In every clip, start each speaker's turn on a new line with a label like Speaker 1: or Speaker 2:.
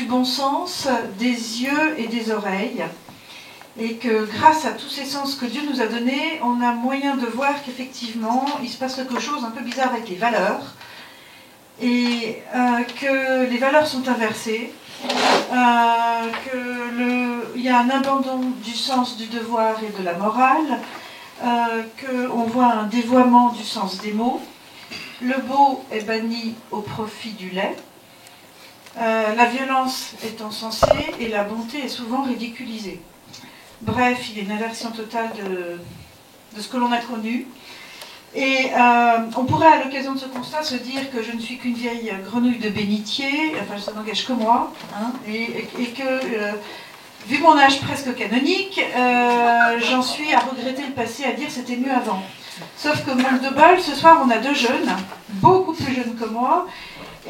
Speaker 1: bon sens, des yeux et des oreilles. Et que grâce à tous ces sens que Dieu nous a donnés, on a moyen de voir qu'effectivement, il se passe quelque chose un peu bizarre avec les valeurs. Et que les valeurs sont inversées. Qu'il y a un abandon du sens du devoir et de la morale. Qu'on voit un dévoiement du sens des mots. Le beau est banni au profit du laid. La violence est encensée et la bonté est souvent ridiculisée. Bref, il y a une inversion totale de ce que l'on a connu. Et on pourrait, à l'occasion de ce constat, se dire que je ne suis qu'une vieille grenouille de bénitier, enfin ça n'engage que moi, hein, et que, vu mon âge presque canonique, j'en suis à regretter le passé, à dire c'était mieux avant. Sauf que manque de bol, ce soir on a deux jeunes, beaucoup plus jeunes que moi,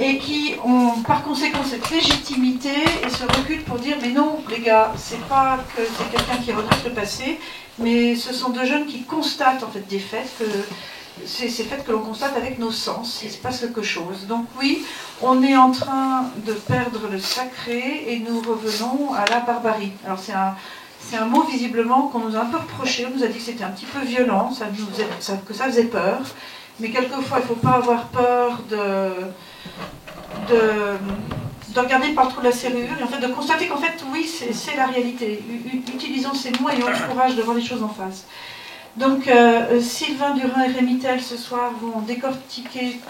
Speaker 1: et qui ont par conséquent cette légitimité et ce recul pour dire mais non les gars, c'est pas que c'est quelqu'un qui regrette le passé, mais ce sont deux jeunes qui constatent en fait des faits, que c'est ces faits que l'on constate avec nos sens, il se passe quelque chose. Donc oui, on est en train de perdre le sacré et nous revenons à la barbarie. Alors c'est un mot visiblement qu'on nous a un peu reproché, on nous a dit que c'était un petit peu violent, que ça faisait peur, mais quelquefois il ne faut pas avoir peur de regarder par le trou de la serrure et en fait de constater qu'en fait oui c'est la réalité. Utilisons ces mots et ayons le courage de voir les choses en face. Donc Sylvain Durin et Rémi Tel ce soir vont décortiquer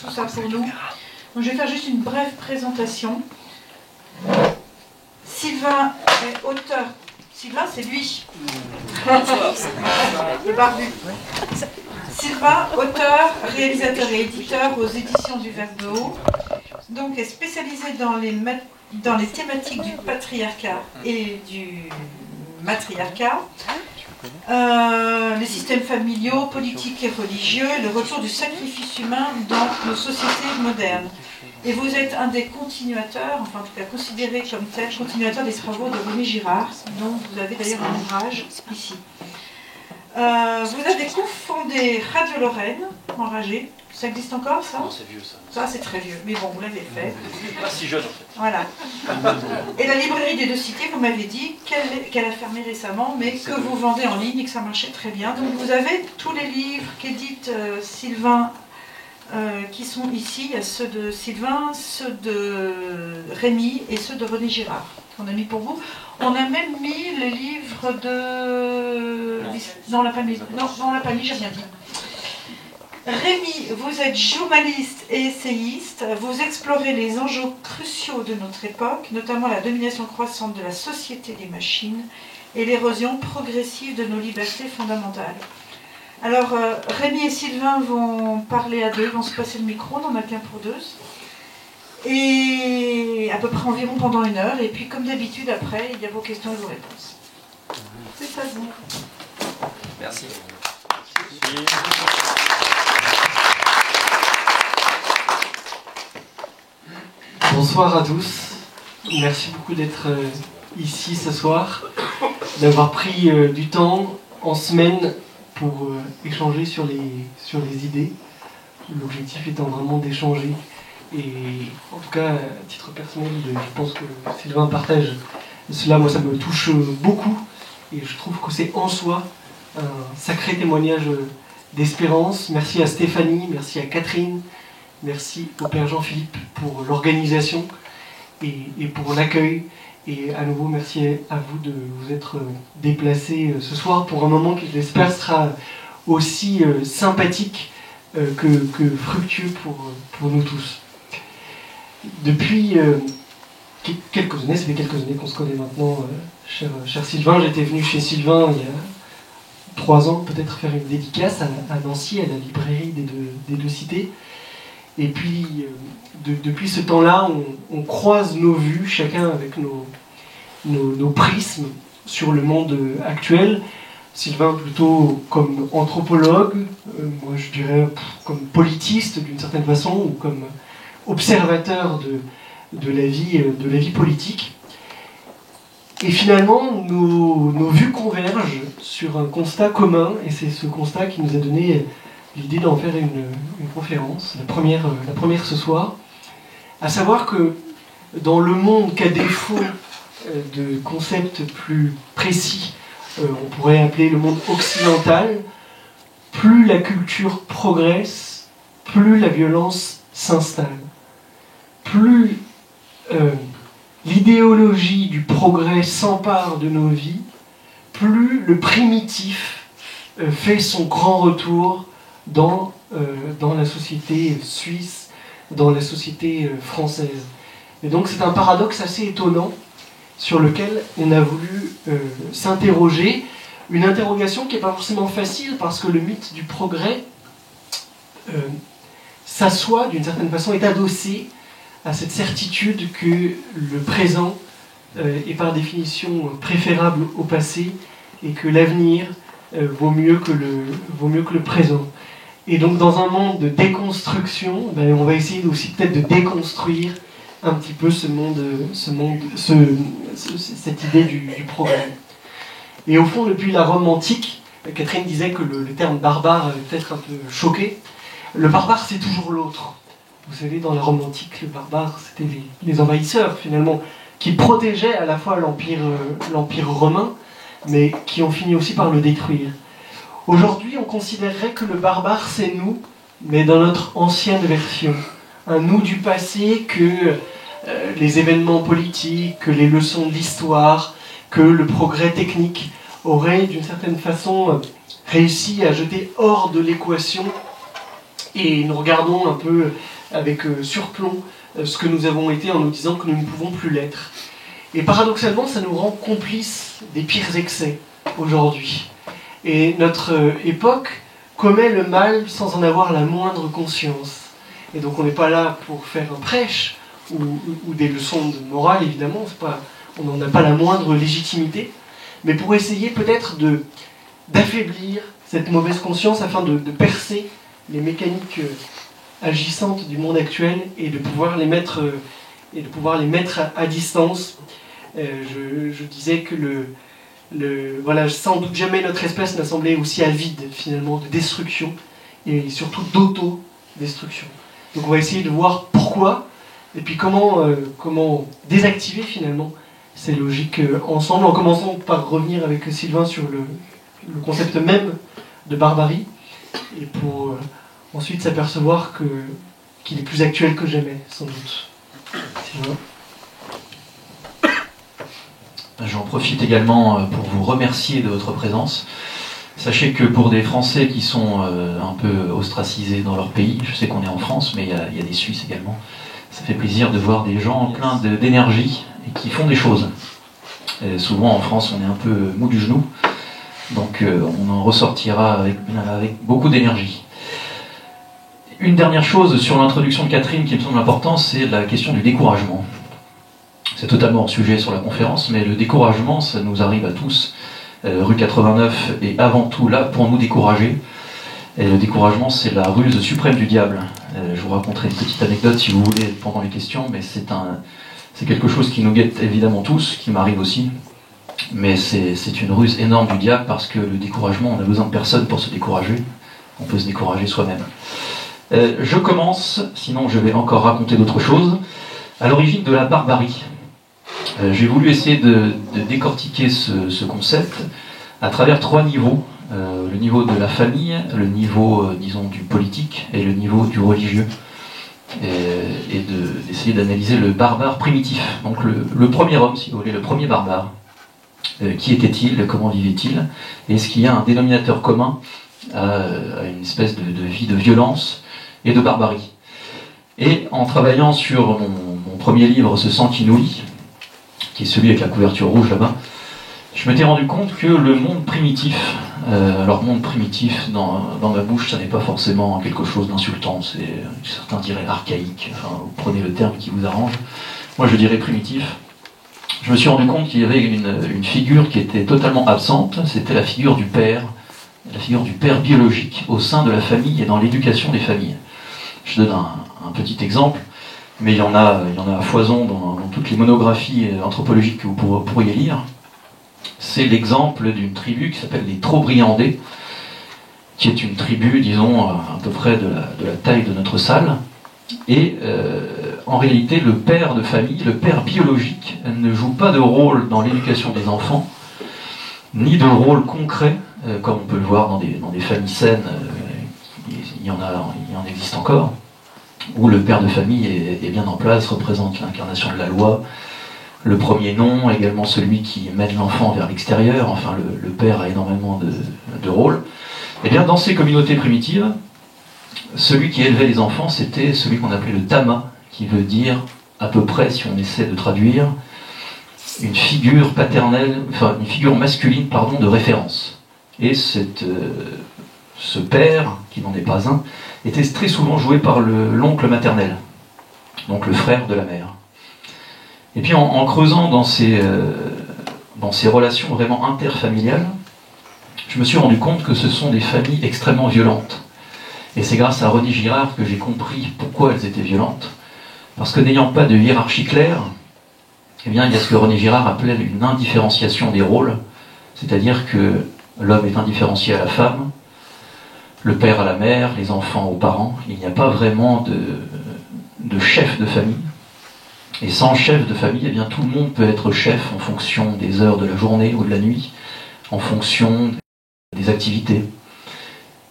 Speaker 1: tout ça pour nous. Donc je vais faire juste une brève présentation. Sylvain est auteur. Sylvain c'est lui. Le barbu. Sylvain, auteur, réalisateur et éditeur aux éditions du Verbe de Haut, donc est spécialisé dans les thématiques du patriarcat et du matriarcat, les systèmes familiaux, politiques et religieux, et le retour du sacrifice humain dans nos sociétés modernes. Et vous êtes un des continuateurs, enfin en tout cas considéré comme tel, continuateur des travaux de René Girard, dont vous avez d'ailleurs un ouvrage ici. Vous avez cofondé Radio Lorraine, Enragé. Ça existe encore, ça?
Speaker 2: Non, c'est vieux, ça.
Speaker 1: Ça, c'est très vieux, mais bon, vous l'avez fait.
Speaker 2: Pas si jeune, en fait.
Speaker 1: Voilà. Et la librairie des Deux Cités, vous m'avez dit qu'elle a fermé récemment, mais que vous vendez en ligne et que ça marchait très bien. Donc vous avez tous les livres qu'édite Sylvain qui sont ici. Il y a ceux de Sylvain, ceux de Rémi et ceux de René Girard qu'on a mis pour vous. On a même mis les livres de... Non, on l'a pas mis. Non, on l'a pas mis, j'ai rien dit. Rémi, vous êtes journaliste et essayiste. Vous explorez les enjeux cruciaux de notre époque, notamment la domination croissante de la société des machines et l'érosion progressive de nos libertés fondamentales. Alors, Rémi et Sylvain vont parler à deux, vont se passer le micro, on n'en a qu'un pour deux. Et à peu près environ pendant 1 heure. Et puis, comme d'habitude, après, il y a vos questions et vos réponses. C'est à vous.
Speaker 2: Merci.
Speaker 3: Bonsoir à tous. Merci beaucoup d'être ici ce soir, d'avoir pris du temps en semaine pour échanger sur les idées. L'objectif étant vraiment d'échanger. Et en tout cas, à titre personnel, je pense que Sylvain partage cela. Moi, ça me touche beaucoup. Et je trouve que c'est en soi un sacré témoignage d'espérance. Merci à Stéphanie, merci à Catherine, merci au Père Jean-Philippe pour l'organisation et pour l'accueil. Et à nouveau, merci à vous de vous être déplacés ce soir pour un moment qui, j'espère, sera aussi sympathique que fructueux pour nous tous. Depuis quelques années, ça fait quelques années qu'on se connaît maintenant, cher Sylvain. J'étais venu chez Sylvain il y a 3 ans, peut-être faire une dédicace à Nancy, à la librairie des Deux Cités. Et puis, depuis ce temps-là, on croise nos vues, chacun avec nos prismes sur le monde actuel. Sylvain plutôt comme anthropologue, moi je dirais comme politiste d'une certaine façon, ou comme observateur de la vie politique. Et finalement, nos vues convergent sur un constat commun, et c'est ce constat qui nous a donné l'idée d'en faire une conférence, la première ce soir, à savoir que dans le monde qu'à défaut de concepts plus précis, on pourrait appeler le monde occidental, plus la culture progresse, plus la violence s'installe. Plus l'idéologie du progrès s'empare de nos vies, plus le primitif fait son grand retour dans la société suisse, dans la société française. Et donc c'est un paradoxe assez étonnant sur lequel on a voulu s'interroger, une interrogation qui n'est pas forcément facile parce que le mythe du progrès s'assoit d'une certaine façon, est adossé à cette certitude que le présent est par définition préférable au passé et que l'avenir vaut mieux que le présent. Et donc dans un monde de déconstruction, on va essayer aussi peut-être de déconstruire un petit peu cette idée du progrès. Et au fond, depuis la Rome antique, Catherine disait que le terme barbare avait peut-être un peu choqué. Le barbare, c'est toujours l'autre. Vous savez, dans la Rome antique, le barbare, c'était les envahisseurs, finalement, qui protégeaient à la fois l'Empire romain, mais qui ont fini aussi par le détruire. Aujourd'hui, on considérerait que le barbare, c'est nous, mais dans notre ancienne version. Un nous du passé que les événements politiques, que les leçons de l'histoire, que le progrès technique auraient d'une certaine façon réussi à jeter hors de l'équation. Et nous regardons un peu avec surplomb ce que nous avons été en nous disant que nous ne pouvons plus l'être. Et paradoxalement, ça nous rend complices des pires excès aujourd'hui. Et notre époque commet le mal sans en avoir la moindre conscience. Et donc on n'est pas là pour faire un prêche ou des leçons de morale, évidemment, on n'en a pas la moindre légitimité, mais pour essayer peut-être d'affaiblir cette mauvaise conscience afin de percer les mécaniques agissantes du monde actuel et de pouvoir les mettre à distance. Je disais que voilà, sans doute jamais notre espèce n'a semblé aussi avide finalement de destruction et surtout d'auto-destruction. Donc on va essayer de voir pourquoi et puis comment désactiver finalement ces logiques ensemble, en commençant par revenir avec Sylvain sur le concept même de barbarie et pour ensuite s'apercevoir qu'il est plus actuel que jamais, sans doute. Sylvain.
Speaker 4: J'en profite également pour vous remercier de votre présence. Sachez que pour des Français qui sont un peu ostracisés dans leur pays, je sais qu'on est en France, mais il y a des Suisses également, ça fait plaisir de voir des gens pleins d'énergie et qui font des choses. Et souvent en France, on est un peu mou du genou, donc on en ressortira avec beaucoup d'énergie. Une dernière chose sur l'introduction de Catherine qui me semble importante, c'est la question du découragement. C'est totalement hors sujet sur la conférence, mais le découragement, ça nous arrive à tous. Rue 89 est avant tout là pour nous décourager. Et le découragement, c'est la ruse suprême du diable. Je vous raconterai une petite anecdote si vous voulez pendant les questions, mais c'est quelque chose qui nous guette évidemment tous, qui m'arrive aussi. Mais c'est une ruse énorme du diable parce que le découragement, on n'a besoin de personne pour se décourager. On peut se décourager soi-même. Je commence, sinon je vais encore raconter d'autres choses. À l'origine de la barbarie. J'ai voulu essayer de décortiquer ce concept à travers 3 niveaux. Le niveau de la famille, le niveau, disons, du politique et le niveau du religieux. Et d'essayer d'analyser le barbare primitif. Donc le premier homme, si vous voulez, le premier barbare. Qui était-il? Comment vivait-il? Est-ce qu'il y a un dénominateur commun à une espèce de vie de violence et de barbarie? Et en travaillant sur mon premier livre, Ce sang qui nous lie, qui est celui avec la couverture rouge là-bas, je m'étais rendu compte que le monde primitif, alors monde primitif, dans ma bouche, ça n'est pas forcément quelque chose d'insultant, certains diraient archaïque, enfin, vous prenez le terme qui vous arrange, moi je dirais primitif. Je me suis rendu compte qu'il y avait une figure qui était totalement absente, c'était la figure du père biologique au sein de la famille et dans l'éducation des familles. Je donne un petit exemple, mais il y en a à foison dans toutes les monographies anthropologiques que vous pourriez lire. C'est l'exemple d'une tribu qui s'appelle les Trobriandais, qui est une tribu, disons, à peu près de la taille de notre salle. Et en réalité, le père de famille, le père biologique, ne joue pas de rôle dans l'éducation des enfants, ni de rôle concret, comme on peut le voir dans des familles saines, il en existe encore, où le père de famille est bien en place, représente l'incarnation de la loi, le premier nom, également celui qui mène l'enfant vers l'extérieur, enfin le père a énormément de rôles. Et bien dans ces communautés primitives, celui qui élevait les enfants, c'était celui qu'on appelait le tama, qui veut dire, à peu près, si on essaie de traduire, une figure paternelle, enfin une figure masculine, pardon, de référence. Et ce père, qui n'en est pas un, était très souvent joué par l'oncle maternel, donc le frère de la mère. Et puis en creusant dans ces relations vraiment interfamiliales, je me suis rendu compte que ce sont des familles extrêmement violentes. Et c'est grâce à René Girard que j'ai compris pourquoi elles étaient violentes. Parce que n'ayant pas de hiérarchie claire, eh bien, il y a ce que René Girard appelait une indifférenciation des rôles, c'est-à-dire que l'homme est indifférencié à la femme, le père à la mère, les enfants aux parents. Il n'y a pas vraiment de chef de famille. Et sans chef de famille, eh bien, tout le monde peut être chef en fonction des heures de la journée ou de la nuit, en fonction des activités.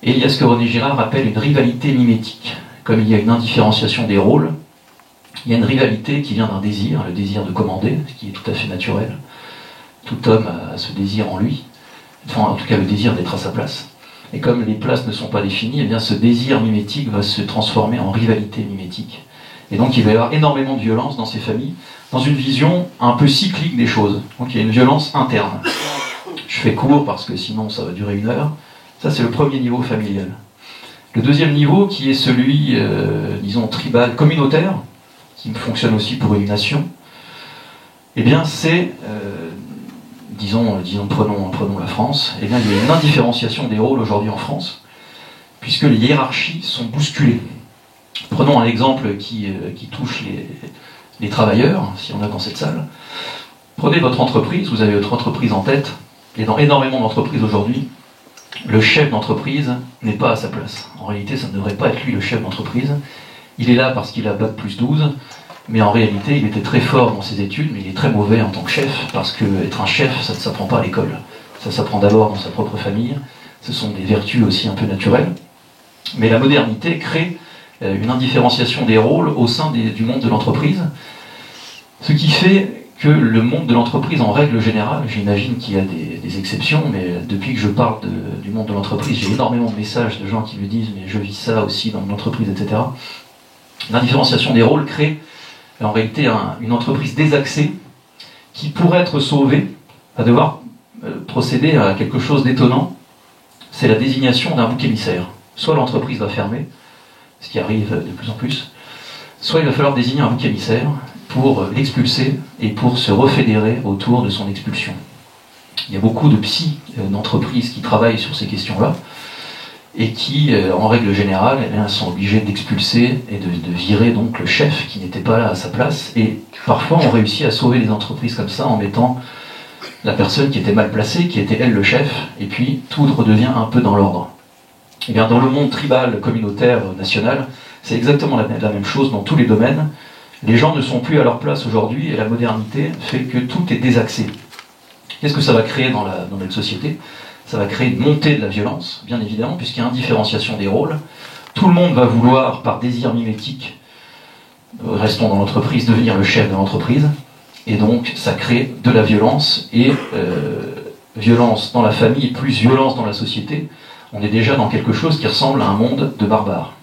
Speaker 4: Et il y a ce que René Girard appelle une rivalité mimétique. Comme il y a une indifférenciation des rôles, il y a une rivalité qui vient d'un désir, le désir de commander, ce qui est tout à fait naturel. Tout homme a ce désir en lui, enfin en tout cas le désir d'être à sa place. Et comme les places ne sont pas définies, eh bien ce désir mimétique va se transformer en rivalité mimétique. Et donc il va y avoir énormément de violence dans ces familles, dans une vision un peu cyclique des choses. Donc il y a une violence interne. Je fais court parce que sinon ça va durer 1 heure. Ça c'est le premier niveau familial. Le deuxième niveau, qui est celui, disons, tribal, communautaire, qui fonctionne aussi pour une nation, eh bien c'est, disons prenons la France, eh bien il y a une indifférenciation des rôles aujourd'hui en France, puisque les hiérarchies sont bousculées. Prenons un exemple qui touche les travailleurs, si on a dans cette salle. Prenez votre entreprise, vous avez votre entreprise en tête, et dans énormément d'entreprises aujourd'hui, le chef d'entreprise n'est pas à sa place. En réalité, ça ne devrait pas être lui le chef d'entreprise. Il est là parce qu'il a Bac+12, mais en réalité, il était très fort dans ses études, mais il est très mauvais en tant que chef, parce qu'être un chef, ça ne s'apprend pas à l'école. Ça s'apprend d'abord dans sa propre famille. Ce sont des vertus aussi un peu naturelles. Mais la modernité crée une indifférenciation des rôles au sein du monde de l'entreprise, ce qui fait que le monde de l'entreprise, en règle générale, j'imagine qu'il y a des exceptions, mais depuis que je parle du monde de l'entreprise, j'ai énormément de messages de gens qui me disent « mais je vis ça aussi dans mon entreprise, etc. » L'indifférenciation des rôles crée en réalité une entreprise désaxée qui, pour être sauvée, va devoir procéder à quelque chose d'étonnant, c'est la désignation d'un bouc émissaire. Soit l'entreprise va fermer, ce qui arrive de plus en plus, soit il va falloir désigner un bouc émissaire pour l'expulser et pour se refédérer autour de son expulsion. Il y a beaucoup de psys d'entreprises qui travaillent sur ces questions-là et qui, en règle générale, sont obligés d'expulser et de virer donc le chef qui n'était pas là à sa place. Et parfois, on réussit à sauver les entreprises comme ça en mettant la personne qui était mal placée, qui était elle le chef, et puis tout redevient un peu dans l'ordre. Et bien, dans le monde tribal, communautaire, national, c'est exactement la même chose dans tous les domaines. Les gens ne sont plus à leur place aujourd'hui et la modernité fait que tout est désaxé. Qu'est-ce que ça va créer dans notre société ? Ça va créer une montée de la violence, bien évidemment, puisqu'il y a indifférenciation des rôles. Tout le monde va vouloir, par désir mimétique, restons dans l'entreprise, devenir le chef de l'entreprise. Et donc, ça crée de la violence, et violence dans la famille, plus violence dans la société. On est déjà dans quelque chose qui ressemble à un monde de barbares.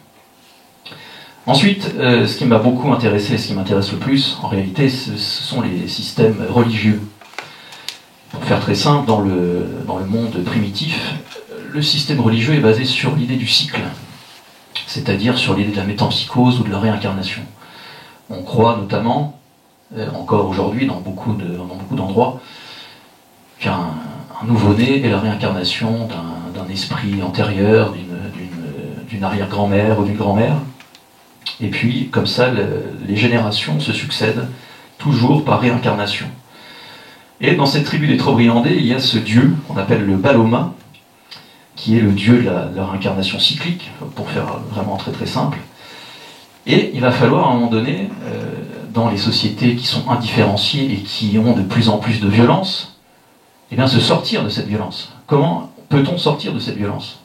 Speaker 4: Ensuite, ce qui m'a beaucoup intéressé, ce qui m'intéresse le plus, en réalité, ce sont les systèmes religieux. Pour faire très simple, dans le monde primitif, le système religieux est basé sur l'idée du cycle, c'est-à-dire sur l'idée de la métempsychose ou de la réincarnation. On croit notamment, encore aujourd'hui dans beaucoup d'endroits, qu'un nouveau-né est la réincarnation d'un esprit antérieur, d'une arrière-grand-mère ou d'une grand-mère. Et puis, comme ça, les générations se succèdent, toujours par réincarnation. Et dans cette tribu des Trobriandais, il y a ce dieu qu'on appelle le Baloma, qui est le dieu de la réincarnation cyclique, pour faire vraiment très très simple. Et il va falloir à un moment donné, dans les sociétés qui sont indifférenciées et qui ont de plus en plus de violence, eh bien se sortir de cette violence. Comment peut-on sortir de cette violence?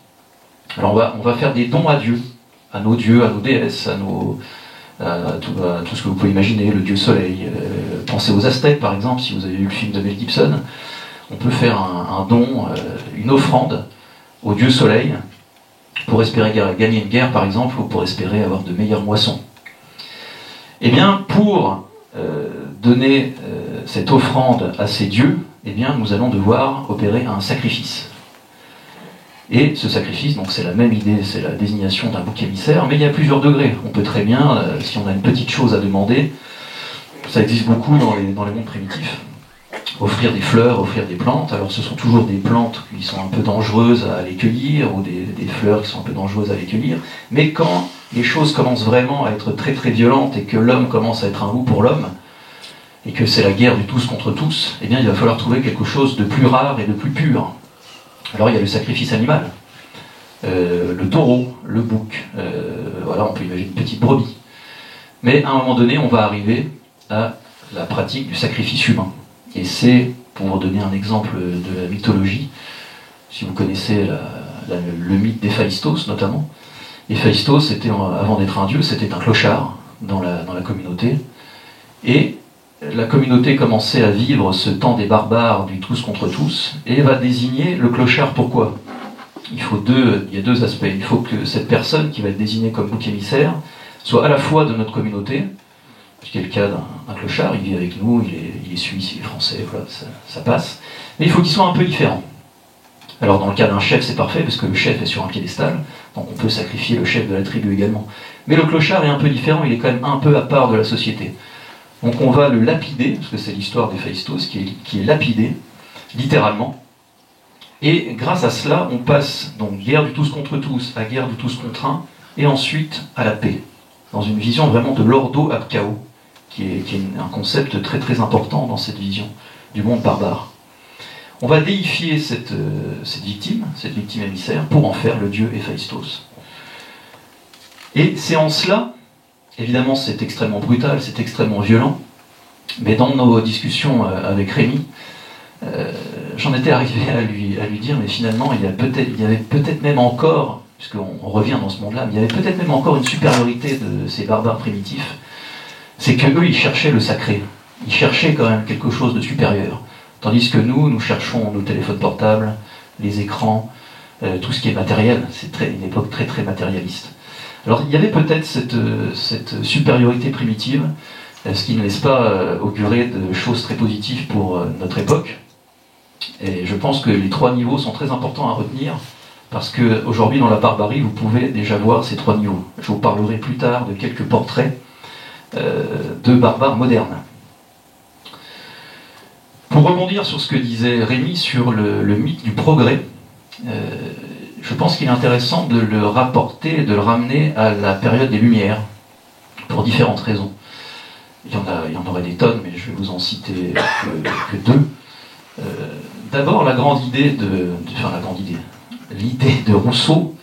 Speaker 4: Alors on va faire des dons à Dieu, à nos dieux, à nos déesses, à tout ce que vous pouvez imaginer, le dieu soleil. Pensez aux Aztèques par exemple, si vous avez vu le film de Mel Gibson. On peut faire un don, une offrande au dieu soleil pour espérer gagner une guerre par exemple, ou pour espérer avoir de meilleures moissons. Eh bien, pour donner cette offrande à ces dieux, eh bien, nous allons devoir opérer un sacrifice. Et ce sacrifice, donc c'est la même idée, c'est la désignation d'un bouc émissaire, mais il y a plusieurs degrés. On peut très bien, si on a une petite chose à demander, ça existe beaucoup dans les mondes primitifs, offrir des fleurs, offrir des plantes. Alors ce sont toujours des plantes qui sont un peu dangereuses à aller cueillir, ou des fleurs qui sont un peu dangereuses à aller cueillir, mais quand les choses commencent vraiment à être très très violentes et que l'homme commence à être un loup pour l'homme, et que c'est la guerre du tous contre tous, eh bien il va falloir trouver quelque chose de plus rare et de plus pur. Alors il y a le sacrifice animal, le taureau, le bouc, voilà, on peut imaginer une petite brebis. Mais à un moment donné, on va arriver à la pratique du sacrifice humain. Et c'est, pour vous donner un exemple de la mythologie, si vous connaissez le mythe d'Héphaïstos notamment, Héphaïstos, avant d'être un dieu, c'était un clochard dans la communauté. Et la communauté commençait à vivre ce temps des barbares, du tous contre tous, et va désigner le clochard. Pourquoi? Il y a deux aspects. Il faut que cette personne qui va être désignée comme bouc émissaire soit à la fois de notre communauté, ce qui est le cas d'un clochard, il vit avec nous, il est suisse, il est français, voilà, ça passe, mais il faut qu'il soit un peu différent. Alors dans le cas d'un chef, c'est parfait, parce que le chef est sur un piédestal, donc on peut sacrifier le chef de la tribu également. Mais le clochard est un peu différent, il est quand même un peu à part de la société. Donc on va le lapider, parce que c'est l'histoire d'Héphaïstos qui est lapidé, littéralement. Et grâce à cela, on passe donc guerre du tous contre tous à guerre du tous contre un, et ensuite à la paix, dans une vision vraiment de l'ordo ab chaos, qui est un concept très très important dans cette vision du monde barbare. On va déifier cette victime émissaire, pour en faire le dieu Héphaïstos. Et c'est en cela, évidemment c'est extrêmement brutal, c'est extrêmement violent, mais dans nos discussions avec Rémi, j'en étais arrivé à lui dire, mais finalement il y avait peut-être même encore, puisqu'on revient dans ce monde-là, mais il y avait peut-être même encore une supériorité de ces barbares primitifs, c'est qu'eux ils cherchaient le sacré, ils cherchaient quand même quelque chose de supérieur. Tandis que nous cherchons nos téléphones portables, les écrans, tout ce qui est matériel. C'est une époque très très matérialiste. Alors il y avait peut-être cette supériorité primitive, ce qui ne laisse pas augurer de choses très positives pour notre époque. Et je pense que les trois niveaux sont très importants à retenir, parce qu'aujourd'hui dans la barbarie, vous pouvez déjà voir ces trois niveaux. Je vous parlerai plus tard de quelques portraits de barbares modernes. Pour rebondir sur ce que disait Rémi sur le mythe du progrès, je pense qu'il est intéressant de le rapporter, de le ramener à la période des Lumières, pour différentes raisons. Il y en aurait des tonnes, mais je vais vous en citer que deux. D'abord, l'idée de Rousseau,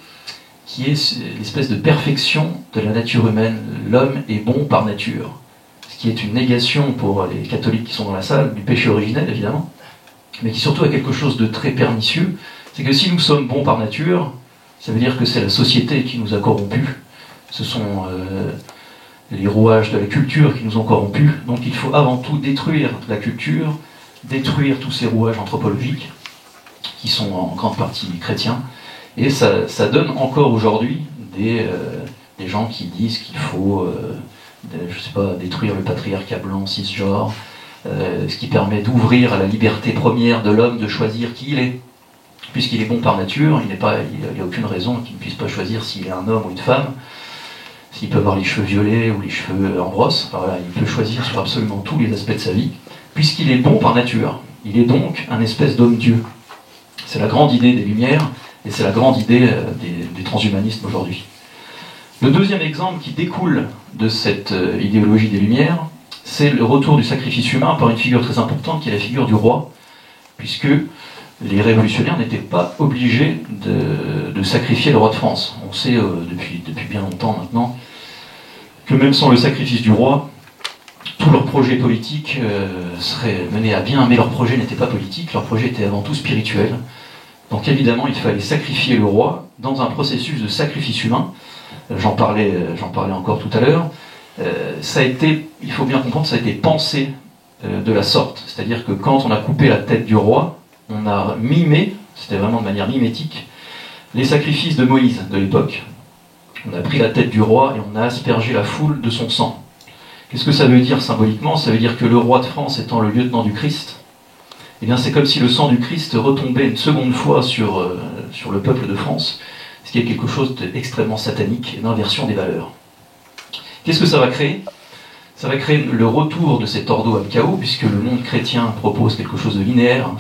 Speaker 4: qui est l'espèce de perfection de la nature humaine. L'homme est bon par nature. Ce qui est une négation pour les catholiques qui sont dans la salle, du péché originel évidemment, mais qui surtout a quelque chose de très pernicieux, c'est que si nous sommes bons par nature, ça veut dire que c'est la société qui nous a corrompus, ce sont les rouages de la culture qui nous ont corrompus, donc il faut avant tout détruire la culture, détruire tous ces rouages anthropologiques, qui sont en grande partie chrétiens, et ça donne encore aujourd'hui des gens qui disent qu'il faut... je sais pas, détruire le patriarcat blanc cisgenre, ce qui permet d'ouvrir à la liberté première de l'homme de choisir qui il est. Puisqu'il est bon par nature, il n'y a aucune raison qu'il ne puisse pas choisir s'il est un homme ou une femme, s'il peut avoir les cheveux violets ou les cheveux en brosse. Enfin, voilà, il peut choisir sur absolument tous les aspects de sa vie, puisqu'il est bon par nature. Il est donc un espèce d'homme-dieu. C'est la grande idée des Lumières, et c'est la grande idée des transhumanismes aujourd'hui. Le deuxième exemple qui découle de cette idéologie des Lumières, c'est le retour du sacrifice humain par une figure très importante qui est la figure du roi, puisque les révolutionnaires n'étaient pas obligés de sacrifier le roi de France. On sait depuis bien longtemps maintenant que même sans le sacrifice du roi, tous leurs projets politiques seraient menés à bien, mais leur projet n'était pas politique, leur projet était avant tout spirituel. Donc évidemment, il fallait sacrifier le roi dans un processus de sacrifice humain. J'en parlais encore tout à l'heure. Ça a été, il faut bien comprendre, ça a été pensé de la sorte. C'est-à-dire que quand on a coupé la tête du roi, on a mimé, c'était vraiment de manière mimétique, les sacrifices de Moïse de l'époque. On a pris la tête du roi et on a aspergé la foule de son sang. Qu'est-ce que ça veut dire symboliquement? Ça veut dire que le roi de France étant le lieutenant du Christ, eh bien c'est comme si le sang du Christ retombait une seconde fois sur le peuple de France, ce qui est quelque chose d'extrêmement satanique et d'inversion des valeurs. Qu'est-ce que ça va créer? Ça va créer le retour de cet ordo ab chao, puisque le monde chrétien propose quelque chose de linéaire.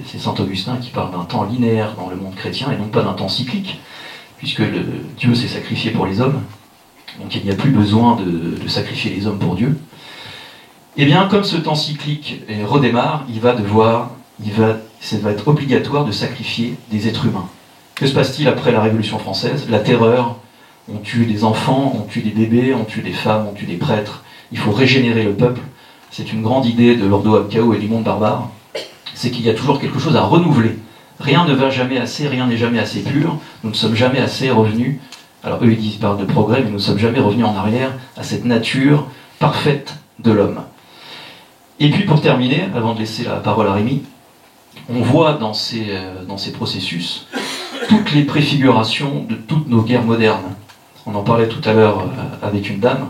Speaker 4: C'est saint Augustin qui parle d'un temps linéaire dans le monde chrétien et non pas d'un temps cyclique, puisque Dieu s'est sacrifié pour les hommes, donc il n'y a plus besoin de sacrifier les hommes pour Dieu. Eh bien, comme ce temps cyclique redémarre, ça va être obligatoire de sacrifier des êtres humains. Que se passe-t-il après la Révolution française? La terreur, on tue des enfants, on tue des bébés, on tue des femmes, on tue des prêtres. Il faut régénérer le peuple. C'est une grande idée de l'ordo ab chao et du monde barbare. C'est qu'il y a toujours quelque chose à renouveler. Rien ne va jamais assez, rien n'est jamais assez pur. Nous ne sommes jamais assez revenus. Alors eux, ils parlent de progrès, mais nous ne sommes jamais revenus en arrière à cette nature parfaite de l'homme. Et puis pour terminer, avant de laisser la parole à Rémi, on voit dans ces processus toutes les préfigurations de toutes nos guerres modernes. On en parlait tout à l'heure avec une dame.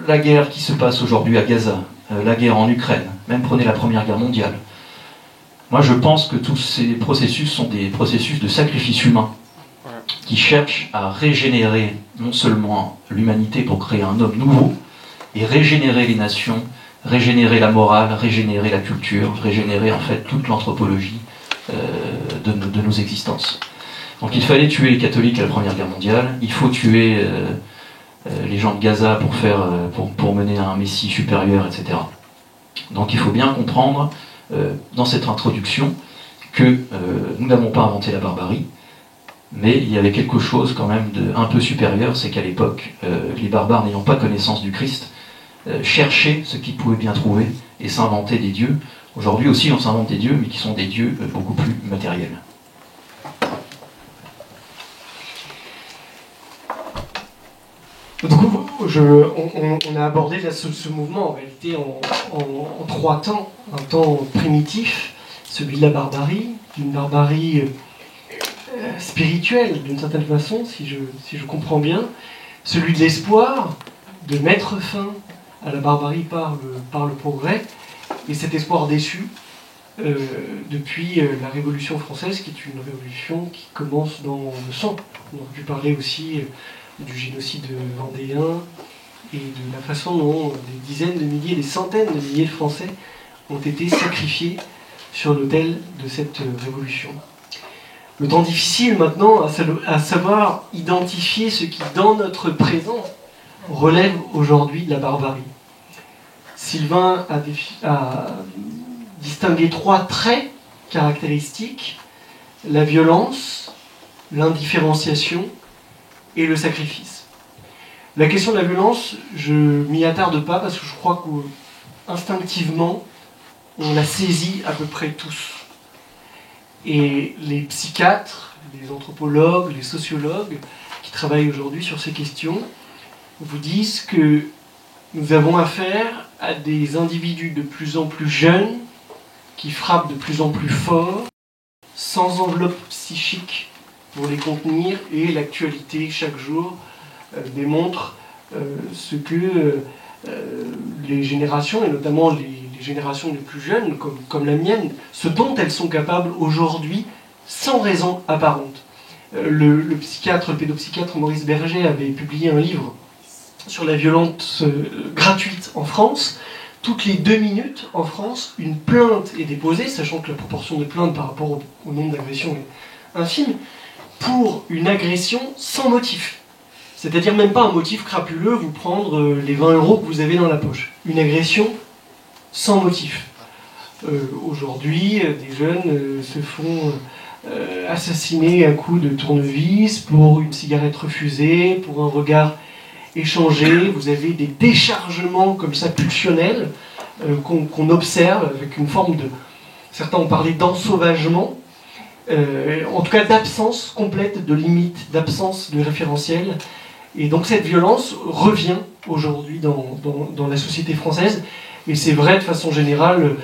Speaker 4: La guerre qui se passe aujourd'hui à Gaza, la guerre en Ukraine, même prenez la Première Guerre mondiale. Moi je pense que tous ces processus sont des processus de sacrifice humain qui cherchent à régénérer non seulement l'humanité pour créer un homme nouveau, et régénérer les nations, régénérer la morale, régénérer la culture, régénérer en fait toute l'anthropologie de nos existences. Donc il fallait tuer les catholiques à la Première Guerre mondiale, il faut tuer les gens de Gaza pour mener à un messie supérieur, etc. Donc il faut bien comprendre dans cette introduction que nous n'avons pas inventé la barbarie, mais il y avait quelque chose quand même un peu supérieur, c'est qu'à l'époque, les barbares n'ayant pas connaissance du Christ, cherchaient ce qu'ils pouvaient bien trouver et s'inventer des dieux. Aujourd'hui aussi on s'invente des dieux, mais qui sont des dieux beaucoup plus matériels.
Speaker 3: Donc, on a abordé ce mouvement en réalité en trois temps. Un temps primitif, celui de la barbarie, d'une barbarie spirituelle d'une certaine façon, si je comprends bien, celui de l'espoir, de mettre fin à la barbarie par le progrès, et cet espoir déçu depuis la Révolution française, qui est une révolution qui commence dans le sang. On aurait pu parler aussi du génocide vendéen et de la façon dont des dizaines de milliers, des centaines de milliers de Français ont été sacrifiés sur l'autel de cette révolution. Le temps difficile maintenant à savoir identifier ce qui, dans notre présent, relève aujourd'hui de la barbarie. Sylvain a distingué trois traits caractéristiques: la violence, l'indifférenciation et le sacrifice. La question de la violence, je m'y attarde pas parce que je crois qu'instinctivement, on la saisit à peu près tous. Et les psychiatres, les anthropologues, les sociologues qui travaillent aujourd'hui sur ces questions vous disent que nous avons affaire à des individus de plus en plus jeunes qui frappent de plus en plus fort, sans enveloppe psychique pour les contenir, et l'actualité chaque jour démontre ce que les générations, et notamment les générations les plus jeunes, comme la mienne, ce dont elles sont capables aujourd'hui sans raison apparente. Le pédopsychiatre Maurice Berger avait publié un livre sur la violence gratuite en France. Toutes les 2 minutes, en France, une plainte est déposée, sachant que la proportion de plaintes par rapport au nombre d'agressions est infime, pour une agression sans motif. C'est-à-dire même pas un motif crapuleux, vous prendre les 20 € que vous avez dans la poche. Une agression sans motif. Aujourd'hui, des jeunes se font assassiner à coups de tournevis pour une cigarette refusée, pour un regard échangées, vous avez des déchargements comme ça pulsionnels qu'on observe avec une forme de... Certains ont parlé d'ensauvagement, en tout cas d'absence complète de limites, d'absence de référentiel. Et donc cette violence revient aujourd'hui dans la société française, et c'est vrai de façon générale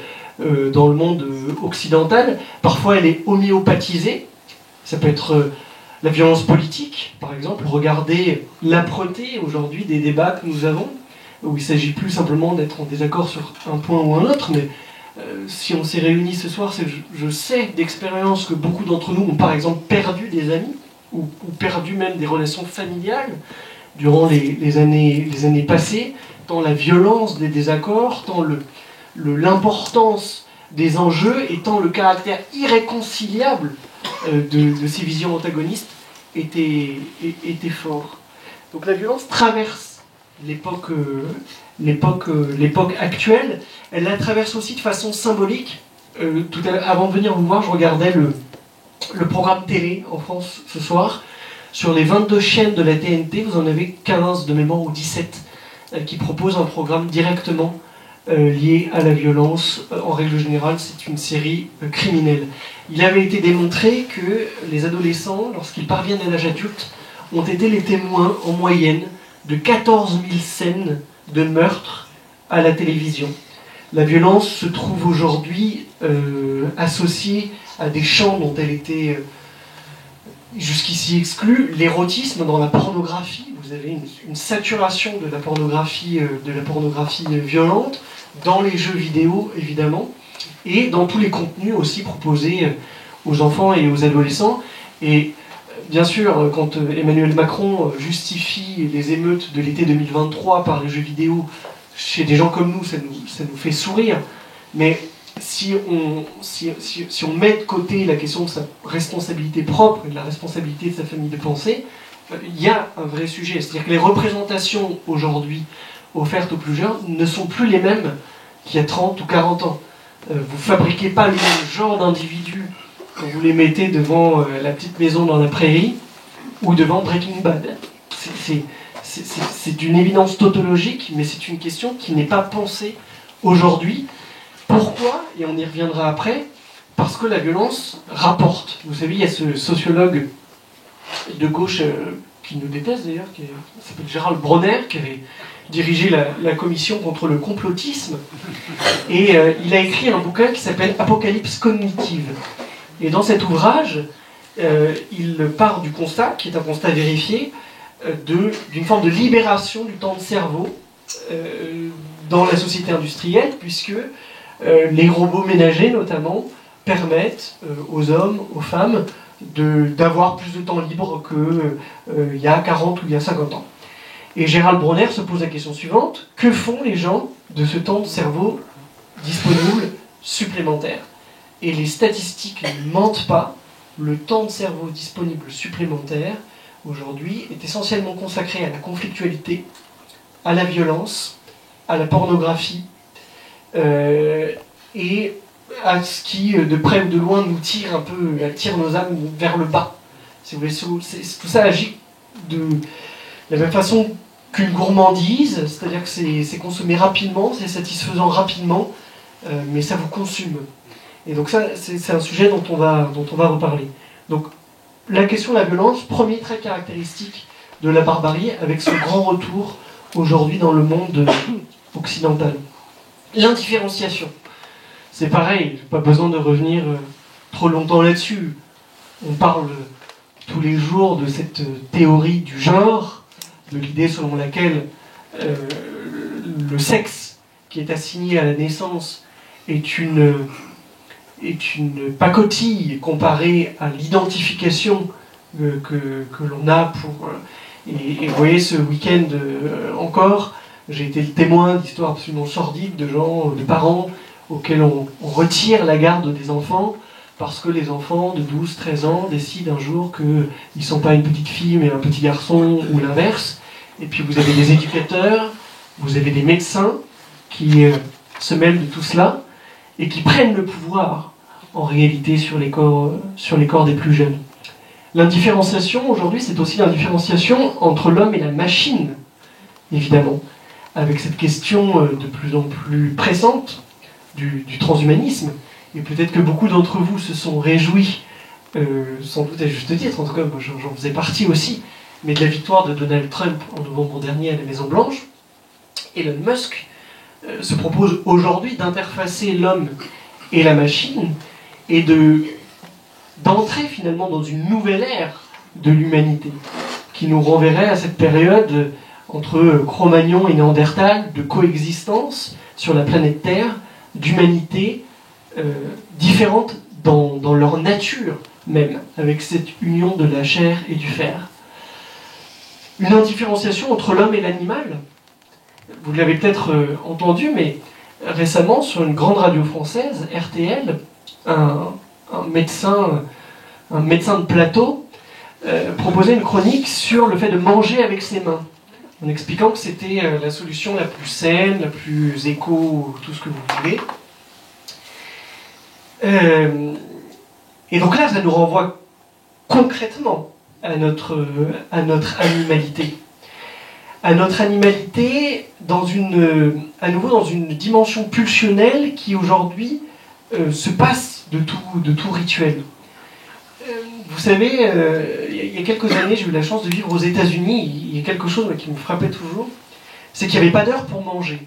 Speaker 3: dans le monde occidental. Parfois elle est homéopathisée, ça peut être la violence politique, par exemple. Regardez l'âpreté aujourd'hui des débats que nous avons, où il ne s'agit plus simplement d'être en désaccord sur un point ou un autre, mais si on s'est réunis ce soir, c'est que je sais d'expérience que beaucoup d'entre nous ont par exemple perdu des amis, ou perdu même des relations familiales durant les années passées, tant la violence des désaccords, tant l'importance des enjeux et tant le caractère irréconciliable de ces visions antagonistes était fort. Donc la violence traverse l'époque actuelle. Elle la traverse aussi de façon symbolique. Avant de venir vous voir, je regardais le programme télé en France ce soir. Sur les 22 chaînes de la TNT, vous en avez 15 de mémoire ou 17 qui proposent un programme directement lié à la violence. En règle générale, c'est une série criminelle. Il avait été démontré que les adolescents, lorsqu'ils parviennent à l'âge adulte, ont été les témoins en moyenne de 14 000 scènes de meurtre à la télévision. La violence se trouve aujourd'hui associée à des champs dont elle était jusqu'ici exclue. L'érotisme dans la pornographie, vous avez une saturation de la pornographie violente, dans les jeux vidéo évidemment, et dans tous les contenus aussi proposés aux enfants et aux adolescents. Et bien sûr, quand Emmanuel Macron justifie les émeutes de l'été 2023 par les jeux vidéo, chez des gens comme nous, ça nous fait sourire. Mais si on met de côté la question de sa responsabilité propre et de la responsabilité de sa famille de pensée, il y a un vrai sujet. C'est-à-dire que les représentations aujourd'hui offertes aux plus jeunes ne sont plus les mêmes qu'il y a 30 ou 40 ans. Vous fabriquez pas le même genre d'individus quand vous les mettez devant La Petite Maison dans la Prairie ou devant Breaking Bad. C'est d'une évidence tautologique, mais c'est une question qui n'est pas pensée aujourd'hui. Pourquoi? Et on y reviendra après. Parce que la violence rapporte. Vous savez, il y a ce sociologue de gauche qui nous déteste d'ailleurs, qui s'appelle Gérald Bronner, qui avait dirigé la commission contre le complotisme. Et il a écrit un bouquin qui s'appelle Apocalypse cognitive. Et dans cet ouvrage, il part du constat, qui est un constat vérifié, d'une forme de libération du temps de cerveau dans la société industrielle, puisque les robots ménagers, notamment, permettent aux hommes, aux femmes, d'avoir plus de temps libre qu'il y a 40 ou il y a 50 ans. Et Gérald Bronner se pose la question suivante: que font les gens de ce temps de cerveau disponible supplémentaire? Et les statistiques ne mentent pas. Le temps de cerveau disponible supplémentaire, aujourd'hui, est essentiellement consacré à la conflictualité, à la violence, à la pornographie, et à ce qui, de près ou de loin, nous tire un peu, tire nos âmes vers le bas. Si vous voulez, tout ça agit de la même façon qu'une gourmandise, c'est-à-dire que c'est consommé rapidement, c'est satisfaisant rapidement, mais ça vous consume. Et donc ça, c'est un sujet dont on va reparler. Donc, la question de la violence, premier trait caractéristique de la barbarie, avec ce grand retour aujourd'hui dans le monde occidental. L'indifférenciation. C'est pareil, j'ai pas besoin de revenir trop longtemps là-dessus. On parle tous les jours de cette théorie du genre, de l'idée selon laquelle le sexe qui est assigné à la naissance est une pacotille comparée à l'identification que l'on a pour... Et vous voyez, ce week-end encore, j'ai été le témoin d'histoires absolument sordides de gens, de parents auxquels on retire la garde des enfants parce que les enfants de 12-13 ans décident un jour qu'ils ne sont pas une petite fille mais un petit garçon ou l'inverse. Et puis vous avez des éducateurs, vous avez des médecins qui se mêlent de tout cela et qui prennent le pouvoir en réalité sur les corps des plus jeunes. L'indifférenciation aujourd'hui, c'est aussi l'indifférenciation entre l'homme et la machine. évidemment, avec cette question de plus en plus pressante du transhumanisme. Et peut-être que beaucoup d'entre vous se sont réjouis, sans doute à juste titre, en tout cas moi j'en faisais partie aussi, mais de la victoire de Donald Trump en novembre dernier à la Maison-Blanche. Elon Musk se propose aujourd'hui d'interfacer l'homme et la machine et d'entrer finalement dans une nouvelle ère de l'humanité qui nous renverrait à cette période entre Cro-Magnon et Néandertal de coexistence sur la planète Terre, d'humanité différentes dans leur nature même, avec cette union de la chair et du fer. Une indifférenciation entre l'homme et l'animal. Vous l'avez peut-être entendu, mais récemment, sur une grande radio française, RTL, un médecin de plateau proposait une chronique sur le fait de manger avec ses mains, en expliquant que c'était la solution la plus saine, la plus éco, tout ce que vous voulez. Et donc là, ça nous renvoie concrètement à notre animalité. À notre animalité, à nouveau dans une dimension pulsionnelle qui aujourd'hui se passe de tout rituel. Vous savez, il y a quelques années, j'ai eu la chance de vivre aux États-Unis. Il y a quelque chose qui me frappait toujours, c'est qu'il n'y avait pas d'heure pour manger.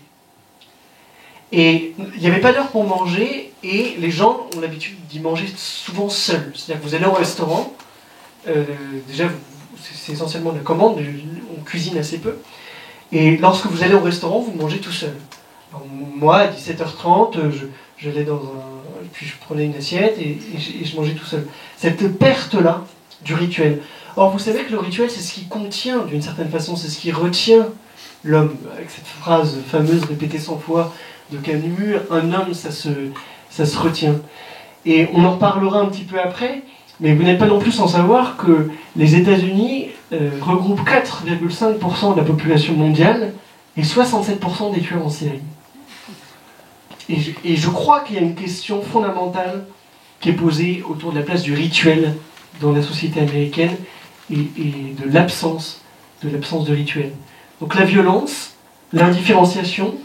Speaker 3: Et il n'y avait pas d'heure pour manger, et les gens ont l'habitude d'y manger souvent seuls. C'est-à-dire que vous allez au restaurant, déjà c'est essentiellement la commande, on cuisine assez peu, et lorsque vous allez au restaurant, vous mangez tout seul. Alors, moi, à 17h30, j'allais puis je prenais une assiette et je mangeais tout seul. Cette perte-là du rituel. Or, vous savez que le rituel, c'est ce qui contient, d'une certaine façon, c'est ce qui retient l'homme, avec cette phrase fameuse répétée 100 fois de Camus, un homme, ça se retient. Et on en reparlera un petit peu après, mais vous n'êtes pas non plus sans savoir que les États-Unis regroupent 4,5% de la population mondiale et 67% des tueurs en série. Et je crois qu'il y a une question fondamentale qui est posée autour de la place du rituel dans la société américaine et de l'absence de rituel. Donc la violence, l'indifférenciation,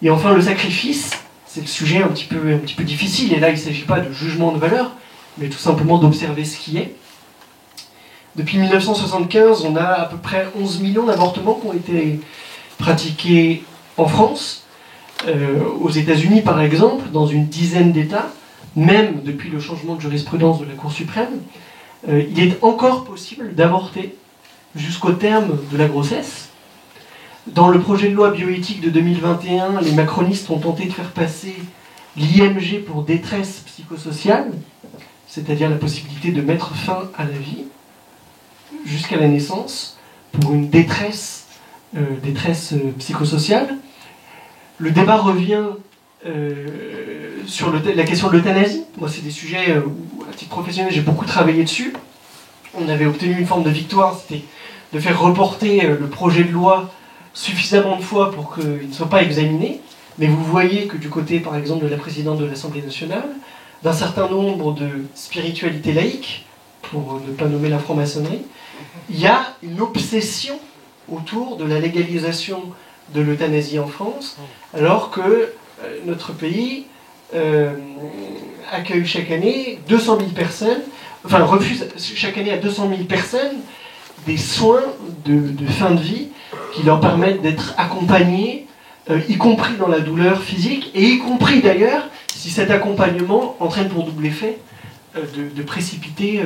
Speaker 3: et enfin le sacrifice, c'est le sujet un petit peu difficile, et là il ne s'agit pas de jugement de valeur, mais tout simplement d'observer ce qui est. Depuis 1975, on a à peu près 11 millions d'avortements qui ont été pratiqués en France, aux États-Unis par exemple, dans une dizaine d'États, même depuis le changement de jurisprudence de la Cour suprême, il est encore possible d'avorter jusqu'au terme de la grossesse. Dans le projet de loi bioéthique de 2021, les macronistes ont tenté de faire passer l'IMG pour détresse psychosociale, c'est-à-dire la possibilité de mettre fin à la vie jusqu'à la naissance pour une détresse psychosociale. Le débat revient sur la question de l'euthanasie. Moi, c'est des sujets où, à titre professionnel, j'ai beaucoup travaillé dessus. On avait obtenu une forme de victoire, c'était de faire reporter le projet de loi suffisamment de fois pour qu'il ne soit pas examiné. Mais vous voyez que du côté, par exemple, de la présidente de l'Assemblée nationale, d'un certain nombre de spiritualités laïques, pour ne pas nommer la franc-maçonnerie, il y a une obsession autour de la légalisation de l'euthanasie en France, alors que notre pays accueille chaque année 200 000 personnes, enfin refuse chaque année à 200 000 personnes des soins de fin de vie qui leur permettent d'être accompagnés, y compris dans la douleur physique, et y compris d'ailleurs si cet accompagnement entraîne pour double effet de précipiter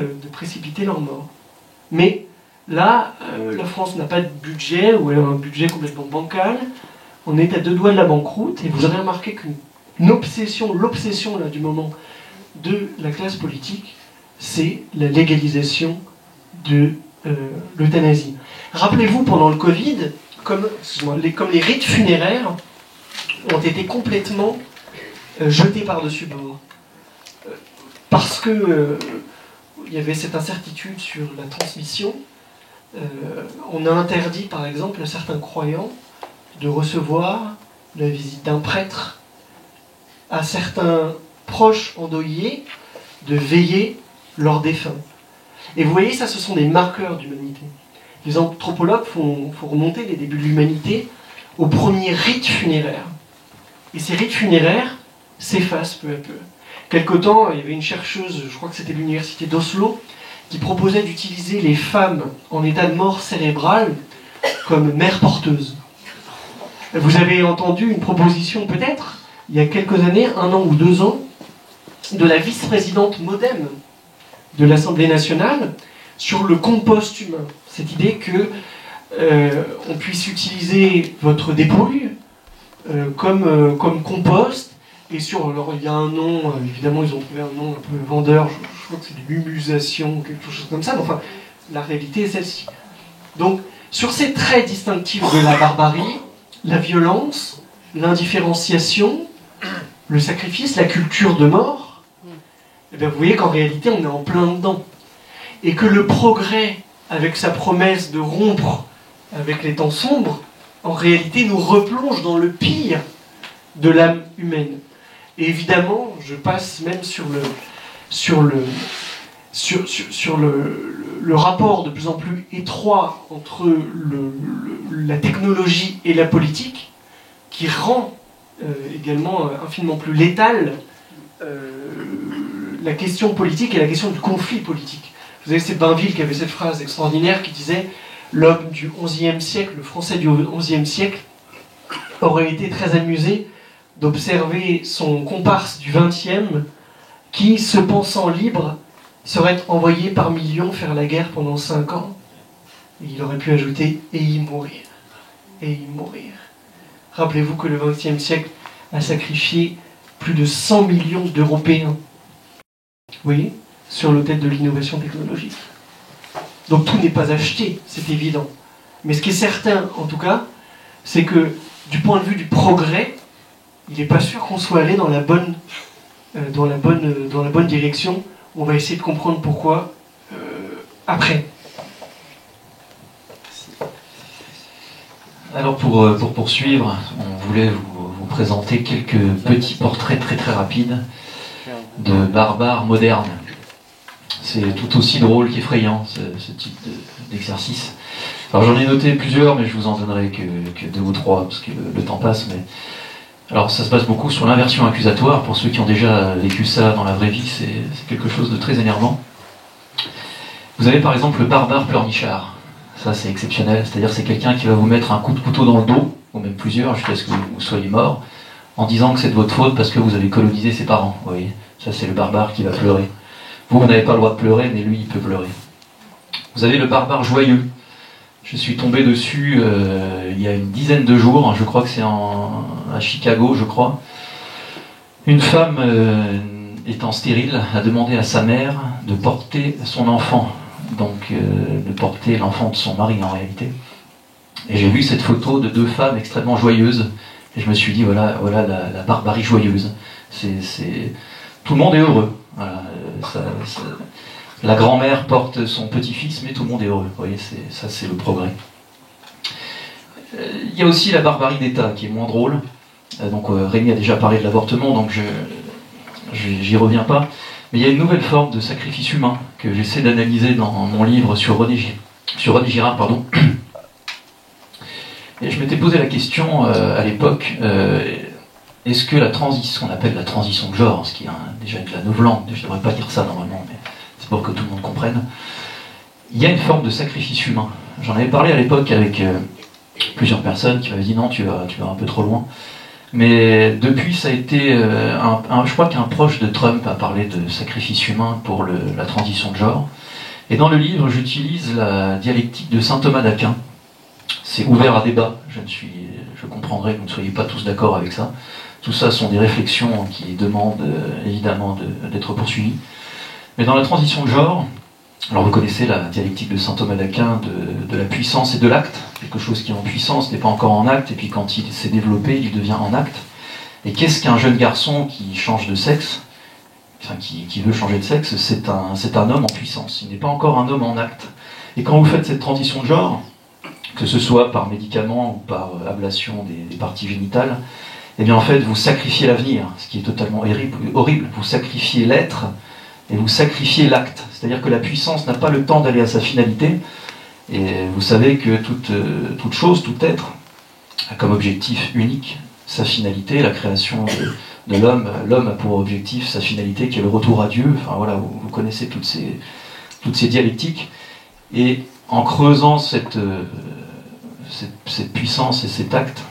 Speaker 3: leur mort. Mais là, la France n'a pas de budget, ou alors un budget complètement bancal, on est à deux doigts de la banqueroute, et vous aurez remarqué qu'une obsession, l'obsession là, du moment de la classe politique, c'est la légalisation de l'euthanasie. Rappelez-vous, pendant le Covid, comme les rites funéraires ont été complètement jetés par-dessus bord. Parce que il y avait cette incertitude sur la transmission, on a interdit, par exemple, à certains croyants de recevoir la visite d'un prêtre, à certains proches endeuillés de veiller leurs défunts. Et vous voyez, ça, ce sont des marqueurs d'humanité. Les anthropologues font remonter les débuts de l'humanité aux premiers rites funéraires. Et ces rites funéraires s'effacent peu à peu. Quelque temps, il y avait une chercheuse, je crois que c'était l'université d'Oslo, qui proposait d'utiliser les femmes en état de mort cérébrale comme mères porteuses. Vous avez entendu une proposition peut-être, il y a quelques années, 1 an ou 2 ans, de la vice-présidente MoDem de l'Assemblée nationale sur le compost humain. Cette idée que on puisse utiliser votre dépouille comme compost, et alors il y a un nom, évidemment ils ont trouvé un nom un peu vendeur, je crois que c'est de l'humusation ou quelque chose comme ça, mais enfin, la réalité est celle-ci. Donc, sur ces traits distinctifs de la barbarie, la violence, l'indifférenciation, le sacrifice, la culture de mort, eh bien, vous voyez qu'en réalité on est en plein dedans. Et que le progrès, avec sa promesse de rompre avec les temps sombres, en réalité nous replonge dans le pire de l'âme humaine. Et évidemment, je passe même sur le rapport de plus en plus étroit entre la technologie et la politique, qui rend également infiniment plus létale la question politique et la question du conflit politique. Vous avez, c'est Bainville qui avait cette phrase extraordinaire qui disait « L'homme du XIe siècle, le Français du XIe siècle, aurait été très amusé d'observer son comparse du XXe qui, se pensant libre, serait envoyé par millions faire la guerre pendant 5 ans. » Et il aurait pu ajouter « et y mourir. Et y mourir. » Rappelez-vous que le XXe siècle a sacrifié plus de 100 millions d'Européens. Vous voyez, sur l'autel de l'innovation technologique. Donc tout n'est pas acheté, c'est évident. Mais ce qui est certain, en tout cas, c'est que du point de vue du progrès, il n'est pas sûr qu'on soit allé dans la bonne direction. On va essayer de comprendre pourquoi après.
Speaker 4: Alors pour poursuivre, on voulait vous présenter quelques petits portraits très très rapides de barbares modernes. C'est tout aussi drôle qu'effrayant ce type d'exercice. Alors j'en ai noté plusieurs, mais je vous en donnerai que 2 ou 3 parce que le temps passe. Mais alors ça se base beaucoup sur l'inversion accusatoire. Pour ceux qui ont déjà vécu ça dans la vraie vie, c'est quelque chose de très énervant. Vous avez par exemple le barbare pleurnichard. Ça c'est exceptionnel, c'est-à-dire c'est quelqu'un qui va vous mettre un coup de couteau dans le dos, ou même plusieurs, jusqu'à ce que vous soyez mort, en disant que c'est de votre faute parce que vous avez colonisé ses parents. Vous voyez, ça c'est le barbare qui va pleurer. Vous n'avez pas le droit de pleurer, mais lui il peut pleurer. Vous avez le barbare joyeux. Je suis tombé dessus il y a une dizaine de jours, je crois que c'est à Chicago, je crois. Une femme étant stérile a demandé à sa mère de porter son enfant, donc de porter l'enfant de son mari en réalité. Et j'ai vu cette photo de 2 femmes extrêmement joyeuses, et je me suis dit voilà la barbarie joyeuse. Tout le monde est heureux. Voilà, la grand-mère porte son petit-fils, mais tout le monde est heureux. Vous voyez, ça c'est le progrès. Il y a aussi la barbarie d'État, qui est moins drôle. Donc Rémi a déjà parlé de l'avortement, donc j'y reviens pas. Mais il y a une nouvelle forme de sacrifice humain que j'essaie d'analyser dans mon livre sur René Girard. Et je m'étais posé la question à l'époque, est-ce que ce qu'on appelle la transition de genre, ce qui est déjà de la novlangue, je ne devrais pas dire ça normalement, mais c'est pour que tout le monde comprenne, il y a une forme de sacrifice humain. J'en avais parlé à l'époque avec plusieurs personnes qui m'avaient dit non, tu vas un peu trop loin. Mais depuis, ça a été, je crois qu'un proche de Trump a parlé de sacrifice humain pour la transition de genre. Et dans le livre, j'utilise la dialectique de saint Thomas d'Aquin. C'est ouvert à débat, je comprendrai que vous ne soyez pas tous d'accord avec ça. Tout ça sont des réflexions qui demandent évidemment d'être poursuivies. Mais dans la transition de genre, alors vous connaissez la dialectique de saint Thomas d'Aquin de la puissance et de l'acte. Quelque chose qui est en puissance n'est pas encore en acte, et puis quand il s'est développé, il devient en acte. Et qu'est-ce qu'un jeune garçon qui change de sexe, enfin qui veut changer de sexe, c'est un homme en puissance. Il n'est pas encore un homme en acte. Et quand vous faites cette transition de genre, que ce soit par médicament ou par ablation des parties génitales, eh bien en fait vous sacrifiez l'avenir, ce qui est totalement horrible. Vous sacrifiez l'être et vous sacrifiez l'acte. C'est-à-dire que la puissance n'a pas le temps d'aller à sa finalité, Et vous savez que toute chose, tout être, a comme objectif unique sa finalité, la création de l'homme. L'homme a pour objectif sa finalité qui est le retour à Dieu. Enfin voilà, vous connaissez toutes ces dialectiques. Et en creusant cette puissance et cet acte,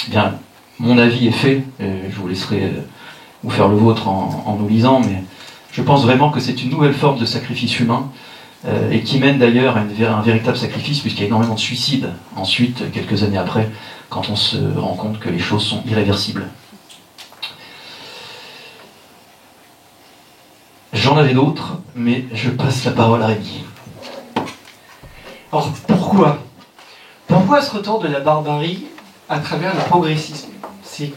Speaker 4: eh bien, mon avis est fait. Je vous laisserai vous faire le vôtre en nous lisant, mais je pense vraiment que c'est une nouvelle forme de sacrifice humain, et qui mène d'ailleurs à un véritable sacrifice, puisqu'il y a énormément de suicides ensuite, quelques années après, quand on se rend compte que les choses sont irréversibles. J'en avais d'autres, mais je passe la parole à Rémi.
Speaker 3: Alors pourquoi ce retour de la barbarie à travers le progressisme?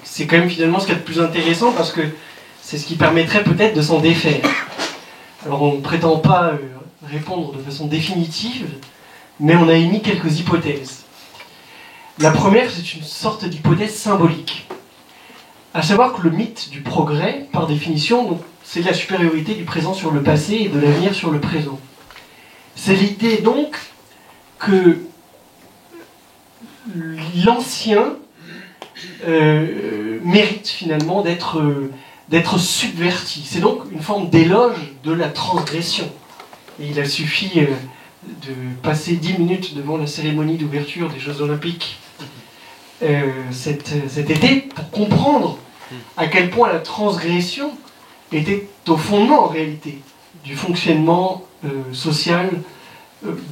Speaker 3: C'est quand même finalement ce qu'il y a de plus intéressant, parce que c'est ce qui permettrait peut-être de s'en défaire. Alors on ne prétend pas répondre de façon définitive, mais on a émis quelques hypothèses. La première, c'est une sorte d'hypothèse symbolique. À savoir que le mythe du progrès, par définition, c'est la supériorité du présent sur le passé et de l'avenir sur le présent. C'est l'idée donc que l'ancien mérite finalement d'être subverti. C'est donc une forme d'éloge de la transgression. Et il a suffi de passer 10 minutes devant la cérémonie d'ouverture des Jeux Olympiques cet été pour comprendre à quel point la transgression était au fondement en réalité du fonctionnement social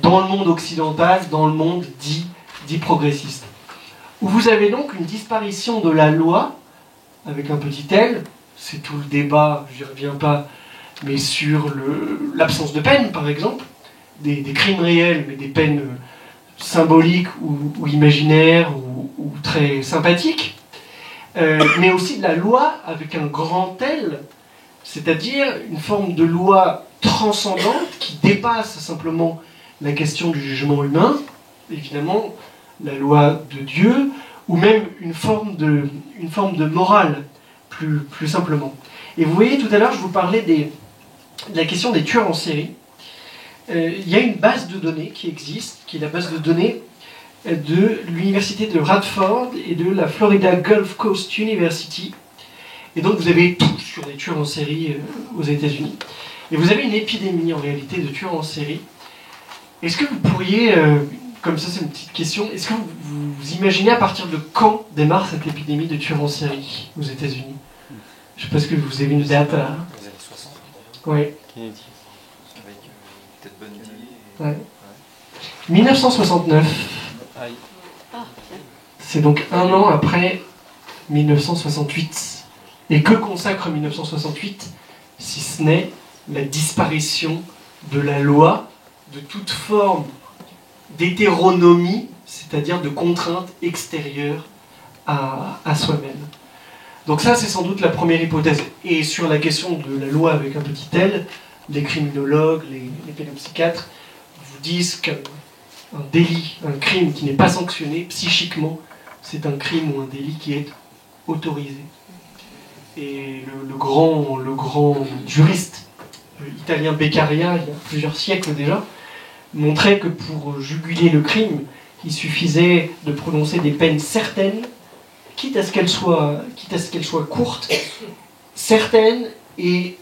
Speaker 3: dans le monde occidental, dans le monde dit progressiste. Où vous avez donc une disparition de la loi, avec un petit L, c'est tout le débat, j'y reviens pas, mais sur l'absence de peine par exemple, des crimes réels, mais des peines symboliques ou imaginaires ou très sympathiques, mais aussi de la loi avec un grand L, c'est-à-dire une forme de loi transcendante qui dépasse simplement la question du jugement humain, évidemment la loi de Dieu, ou même une forme de morale, plus simplement. Et vous voyez, tout à l'heure, je vous parlais de la question des tueurs en série. Il y a une base de données qui existe, qui est la base de données de l'université de Radford et de la Florida Gulf Coast University. Et donc vous avez tout sur les tueurs en série aux États-Unis. Et vous avez une épidémie en réalité de tueurs en série. Est-ce que vous pourriez, comme ça c'est une petite question, est-ce que vous imaginez à partir de quand démarre cette épidémie de tueurs en série aux États-Unis? Je ne sais pas si vous avez une date à...
Speaker 2: Les années 60.
Speaker 3: Oui.
Speaker 2: Kennedy. Avec Ted Bundy.
Speaker 3: Ouais. 1969.
Speaker 2: Aïe.
Speaker 3: C'est donc un an après 1968. Et que consacre 1968, si ce n'est la disparition de la loi, de toute forme d'hétéronomie, c'est-à-dire de contrainte extérieure à soi-même. Donc ça, c'est sans doute la première hypothèse. Et sur la question de la loi avec un petit L, les criminologues, les pédopsychiatres vous disent qu'un délit, un crime qui n'est pas sanctionné psychiquement, c'est un crime ou un délit qui est autorisé. Et le grand juriste italien Beccaria, il y a plusieurs siècles déjà, montrait que pour juguler le crime, il suffisait de prononcer des peines certaines, quitte à ce qu'elles soient courtes, certaines et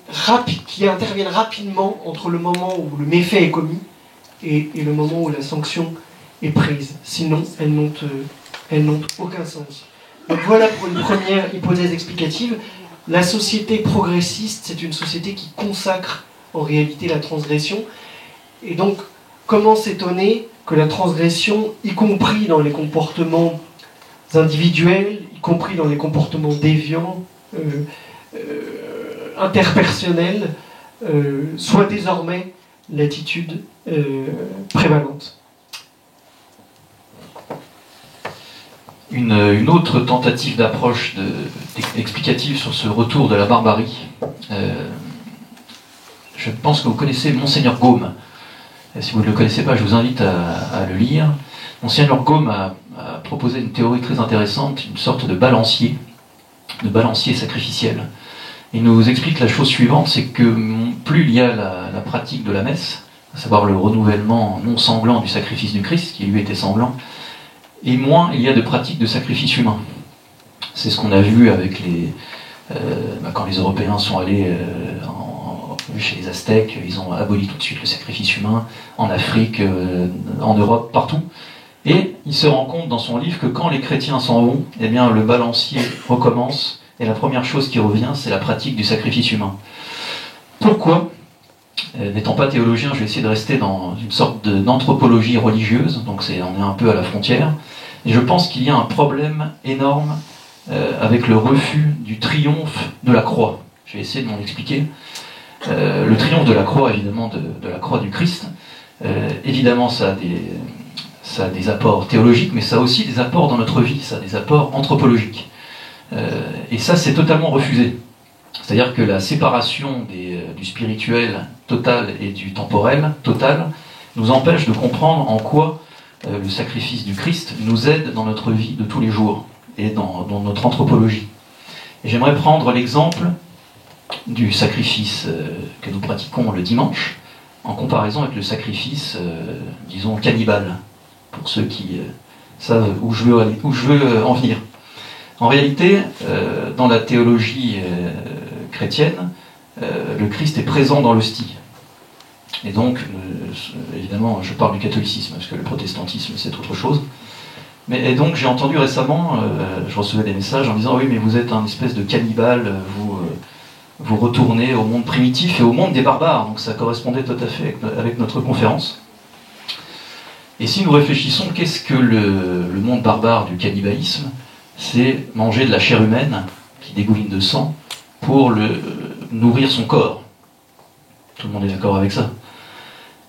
Speaker 3: qui interviennent rapidement entre le moment où le méfait est commis et le moment où la sanction est prise. Sinon, elles n'ont aucun sens. Donc voilà pour une première hypothèse explicative. La société progressiste, c'est une société qui consacre en réalité la transgression. Et donc, comment s'étonner que la transgression, y compris dans les comportements individuels, y compris dans les comportements déviants, interpersonnels, soit désormais l'attitude prévalente.
Speaker 4: Une autre tentative d'approche explicative sur ce retour de la barbarie. Je pense que vous connaissez Monseigneur Gaume. Si vous ne le connaissez pas, je vous invite à le lire. Monseigneur Gaume a proposé une théorie très intéressante, une sorte de balancier sacrificiel. Il nous explique la chose suivante, c'est que plus il y a la pratique de la messe, à savoir le renouvellement non sanglant du sacrifice du Christ, qui lui était sanglant, et moins il y a de pratiques de sacrifice humain. C'est ce qu'on a vu avec quand les Européens sont allés chez les Aztèques, ils ont aboli tout de suite le sacrifice humain, en Afrique, en Europe, partout. Et il se rend compte dans son livre que quand les chrétiens s'en vont, eh bien le balancier recommence, et la première chose qui revient, c'est la pratique du sacrifice humain. Pourquoi ? N'étant pas théologien, je vais essayer de rester dans une sorte d'anthropologie religieuse, donc on est un peu à la frontière, et je pense qu'il y a un problème énorme avec le refus du triomphe de la croix. Je vais essayer de m'en expliquer. Le triomphe de la croix, évidemment, de la croix du Christ, évidemment, ça a des apports théologiques, mais ça a aussi des apports dans notre vie, ça a des apports anthropologiques. Et ça, c'est totalement refusé. C'est-à-dire que la séparation du spirituel total et du temporel total nous empêche de comprendre en quoi le sacrifice du Christ nous aide dans notre vie de tous les jours et dans notre anthropologie. Et j'aimerais prendre l'exemple du sacrifice que nous pratiquons le dimanche, en comparaison avec le sacrifice, disons, cannibale, pour ceux qui savent où je veux en venir. En réalité, dans la théologie chrétienne, le Christ est présent dans l'hostie. Et donc, évidemment, je parle du catholicisme, parce que le protestantisme, c'est autre chose. Et donc, j'ai entendu récemment, je recevais des messages en disant « Oui, mais vous êtes un espèce de cannibale, vous retournez au monde primitif et au monde des barbares. » Donc ça correspondait tout à fait avec notre conférence. Et si nous réfléchissons, qu'est-ce que le monde barbare du cannibalisme ? C'est manger de la chair humaine, qui dégouline de sang, pour nourrir son corps. Tout le monde est d'accord avec ça.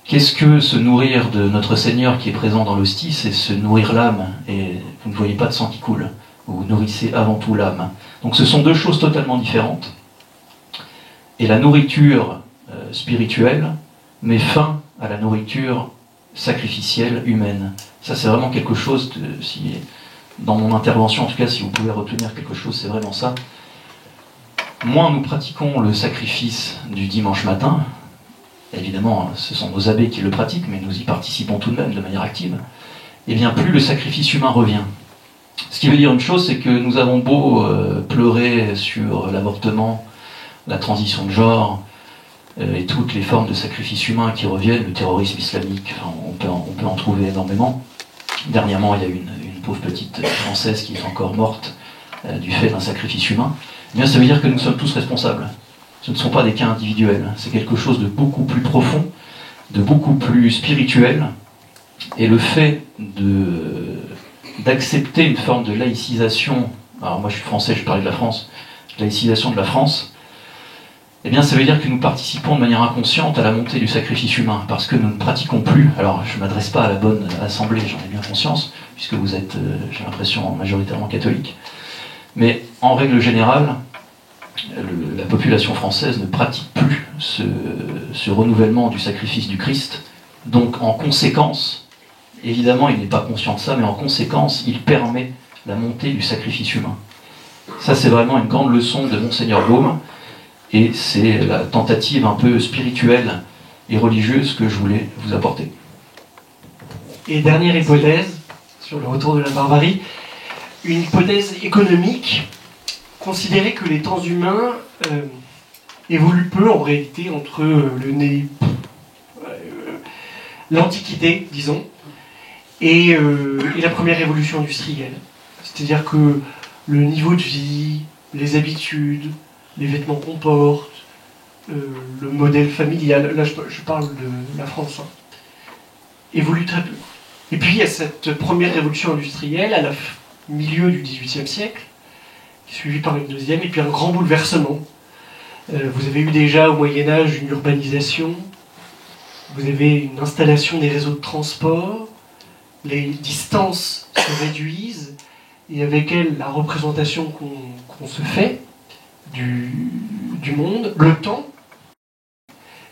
Speaker 4: Qu'est-ce que se nourrir de notre Seigneur qui est présent dans l'hostie ? C'est se nourrir l'âme, et vous ne voyez pas de sang qui coule. Vous nourrissez avant tout l'âme. Donc ce sont deux choses totalement différentes. Et la nourriture spirituelle met fin à la nourriture sacrificielle humaine. Ça, c'est vraiment quelque chose, dans mon intervention, en tout cas, si vous pouvez retenir quelque chose, c'est vraiment ça. Moins nous pratiquons le sacrifice du dimanche matin, évidemment, ce sont nos abbés qui le pratiquent, mais nous y participons tout de même de manière active, et bien plus le sacrifice humain revient. Ce qui veut dire une chose, c'est que nous avons beau pleurer sur l'avortement, la transition de genre, et toutes les formes de sacrifice humain qui reviennent, le terrorisme islamique, enfin, on peut en trouver énormément. Dernièrement, il y a une pauvre petite Française qui est encore morte du fait d'un sacrifice humain. Eh bien, ça veut dire que nous sommes tous responsables. Ce ne sont pas des cas individuels, c'est quelque chose de beaucoup plus profond, de beaucoup plus spirituel, et le fait d'accepter une forme de laïcisation, alors moi je suis français, je parlais de la France, laïcisation de la France, eh bien ça veut dire que nous participons de manière inconsciente à la montée du sacrifice humain, parce que nous ne pratiquons plus, alors je ne m'adresse pas à la bonne assemblée, j'en ai bien conscience, puisque vous êtes, j'ai l'impression, majoritairement catholique, mais en règle générale, la population française ne pratique plus ce renouvellement du sacrifice du Christ, donc en conséquence, évidemment il n'est pas conscient de ça, mais en conséquence il permet la montée du sacrifice humain. Ça c'est vraiment une grande leçon de Monseigneur Baume, et c'est la tentative un peu spirituelle et religieuse que je voulais vous apporter.
Speaker 3: Et dernière hypothèse, sur le retour de la barbarie, une hypothèse économique, considérer que les temps humains évoluent peu en réalité entre l'Antiquité, disons, et la première révolution industrielle. C'est-à-dire que le niveau de vie, les habitudes, les vêtements qu'on porte, le modèle familial, là je parle de la France, évolue très peu. Et puis il y a cette première révolution industrielle à la milieu du XVIIIe siècle, suivi par une deuxième, et puis un grand bouleversement. Vous avez eu déjà au Moyen-Âge une urbanisation, vous avez une installation des réseaux de transport, les distances se réduisent, et avec elles la représentation qu'on se fait du monde, le temps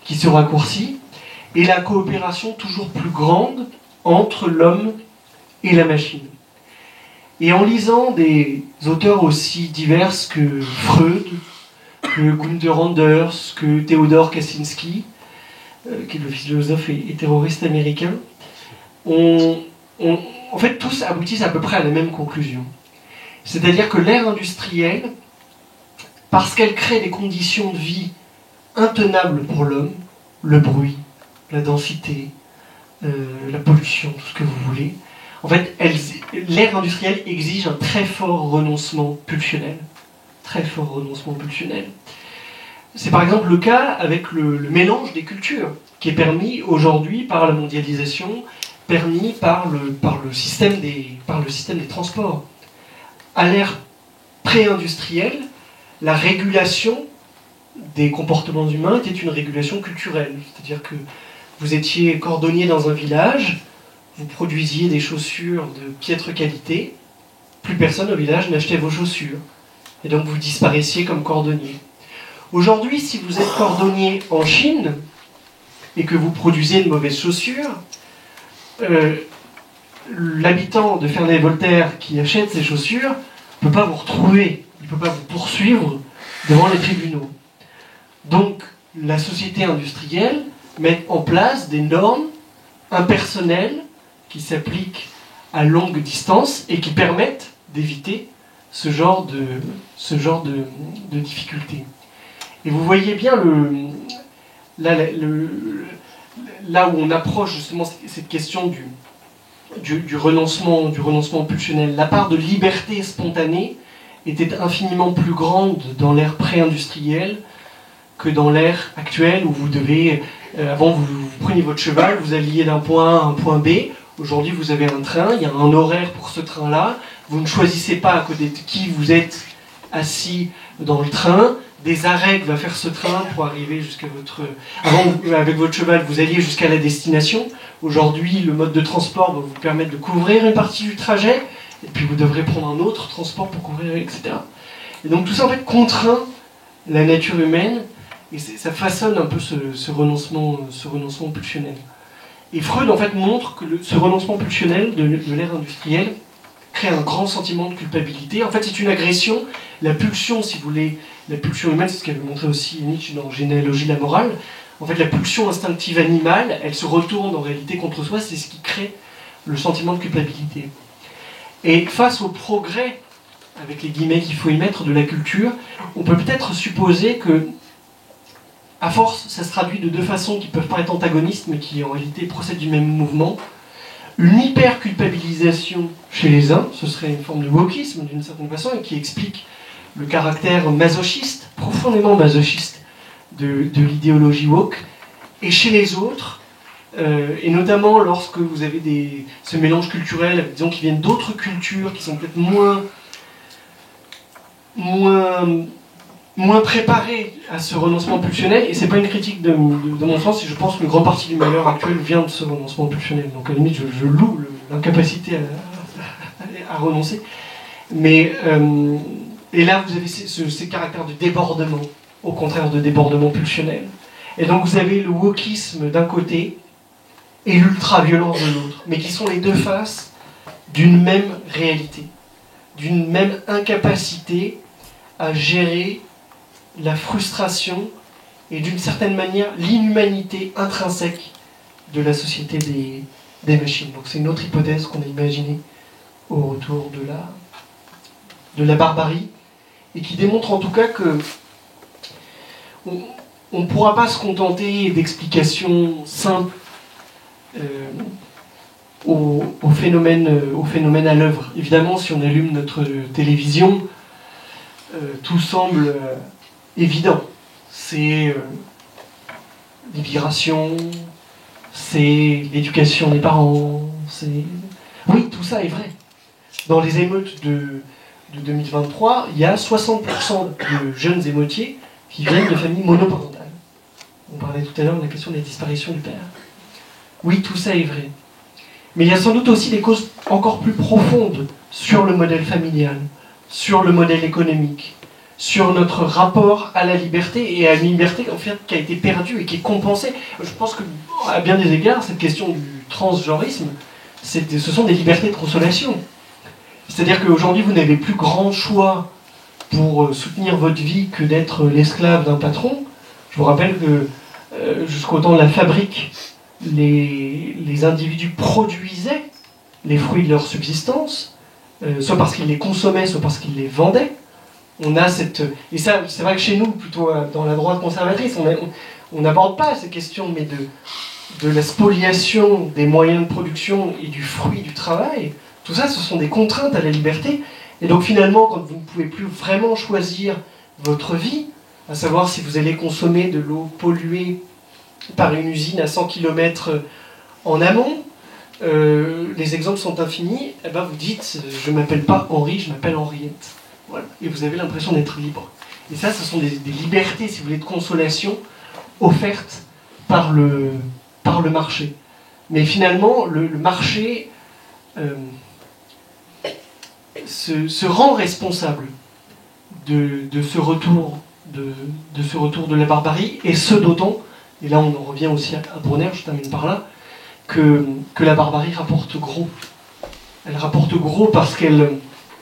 Speaker 3: qui se raccourcit, et la coopération toujours plus grande entre l'homme et la machine. Et en lisant des auteurs aussi divers que Freud, que Gunther Anders, que Theodor Kaczynski, qui est le philosophe et terroriste américain, en fait, tous aboutissent à peu près à la même conclusion. C'est-à-dire que l'ère industrielle, parce qu'elle crée des conditions de vie intenables pour l'homme, le bruit, la densité, la pollution, tout ce que vous voulez, en fait, l'ère industrielle exige un très fort renoncement pulsionnel. Très fort renoncement pulsionnel. C'est par exemple le cas avec le mélange des cultures, qui est permis aujourd'hui par la mondialisation, permis par le système des transports. À l'ère pré-industrielle, la régulation des comportements humains était une régulation culturelle. C'est-à-dire que vous étiez cordonnier dans un village, vous produisiez des chaussures de piètre qualité, plus personne au village n'achetait vos chaussures. Et donc vous disparaissiez comme cordonnier. Aujourd'hui, si vous êtes cordonnier en Chine et que vous produisez de mauvaises chaussures, l'habitant de Ferney-Voltaire qui achète ces chaussures ne peut pas vous retrouver, il ne peut pas vous poursuivre devant les tribunaux. Donc, la société industrielle met en place des normes impersonnelles qui s'appliquent à longue distance et qui permettent d'éviter ce genre de difficultés. Et vous voyez bien là où on approche justement cette question du renoncement pulsionnel. La part de liberté spontanée était infiniment plus grande dans l'ère pré-industrielle que dans l'ère actuelle où vous devez, avant vous preniez votre cheval, vous alliez d'un point A à un point B. Aujourd'hui vous avez un train, il y a un horaire pour ce train-là. Vous ne choisissez pas à côté de qui vous êtes assis dans le train. Des arrêts que va faire ce train pour arriver jusqu'à votre... Avant, avec votre cheval, vous alliez jusqu'à la destination. Aujourd'hui, le mode de transport va vous permettre de couvrir une partie du trajet, et puis vous devrez prendre un autre transport pour couvrir, etc. Et donc tout ça, en fait, contraint la nature humaine, et ça façonne un peu ce renoncement pulsionnel. Et Freud, en fait, montre que ce renoncement pulsionnel de l'ère industrielle crée un grand sentiment de culpabilité. En fait, c'est une agression. La pulsion, si vous voulez, la pulsion humaine, c'est ce qu'avait montré aussi Nietzsche dans Généalogie de la morale. En fait, la pulsion instinctive animale, elle se retourne en réalité contre soi, c'est ce qui crée le sentiment de culpabilité. Et face au progrès, avec les guillemets qu'il faut y mettre, de la culture, on peut peut-être supposer que, à force, ça se traduit de deux façons qui peuvent paraître antagonistes, mais qui en réalité procèdent du même mouvement. Une hyper-culpabilisation chez les uns, ce serait une forme de wokisme d'une certaine façon, et qui explique le caractère masochiste, profondément masochiste, de l'idéologie woke, et chez les autres, et notamment lorsque vous avez ce mélange culturel, disons qui viennent d'autres cultures, qui sont peut-être moins préparées à ce renoncement pulsionnel, et c'est pas une critique de mon sens, je pense qu'une grande partie du malheur actuel vient de ce renoncement pulsionnel, donc à la limite je loue l'incapacité à renoncer, mais... Et là, vous avez ces caractères de débordement, au contraire de débordement pulsionnel. Et donc, vous avez le wokisme d'un côté et l'ultra-violence de l'autre, mais qui sont les deux faces d'une même réalité, d'une même incapacité à gérer la frustration et d'une certaine manière l'inhumanité intrinsèque de la société des machines. Donc, c'est une autre hypothèse qu'on a imaginée au retour de la barbarie, et qui démontre en tout cas que on ne pourra pas se contenter d'explications simples au phénomène à l'œuvre. Évidemment, si on allume notre télévision, tout semble évident. C'est l'immigration, c'est l'éducation des parents, oui, tout ça est vrai. Dans les émeutes de 2023, il y a 60% de jeunes émeutiers qui viennent de familles monoparentales. On parlait tout à l'heure de la question de la disparition du père. Oui, tout ça est vrai. Mais il y a sans doute aussi des causes encore plus profondes sur le modèle familial, sur le modèle économique, sur notre rapport à la liberté, et à une liberté en fait, qui a été perdue et qui est compensée. Je pense qu'à bien des égards, cette question du transgenrisme, ce sont des libertés de consolation. C'est-à-dire qu'aujourd'hui, vous n'avez plus grand choix pour soutenir votre vie que d'être l'esclave d'un patron. Je vous rappelle que jusqu'au temps de la fabrique, les individus produisaient les fruits de leur subsistance, soit parce qu'ils les consommaient, soit parce qu'ils les vendaient. On a cette... Et ça, c'est vrai que chez nous, plutôt dans la droite conservatrice, on n'aborde pas ces questions, mais de la spoliation des moyens de production et du fruit du travail. Tout ça, ce sont des contraintes à la liberté. Et donc finalement, quand vous ne pouvez plus vraiment choisir votre vie, à savoir si vous allez consommer de l'eau polluée par une usine à 100 km en amont, les exemples sont infinis, et ben vous dites « je ne m'appelle pas Henri, je m'appelle Henriette ». Voilà. Et vous avez l'impression d'être libre. Et ça, ce sont des libertés, si vous voulez, de consolation offertes par le marché. Mais finalement, le marché se rend responsable de ce retour de la barbarie, et ce d'autant, et là on en revient aussi à Brunner, je termine par là, que la barbarie rapporte gros. Elle rapporte gros parce qu'elle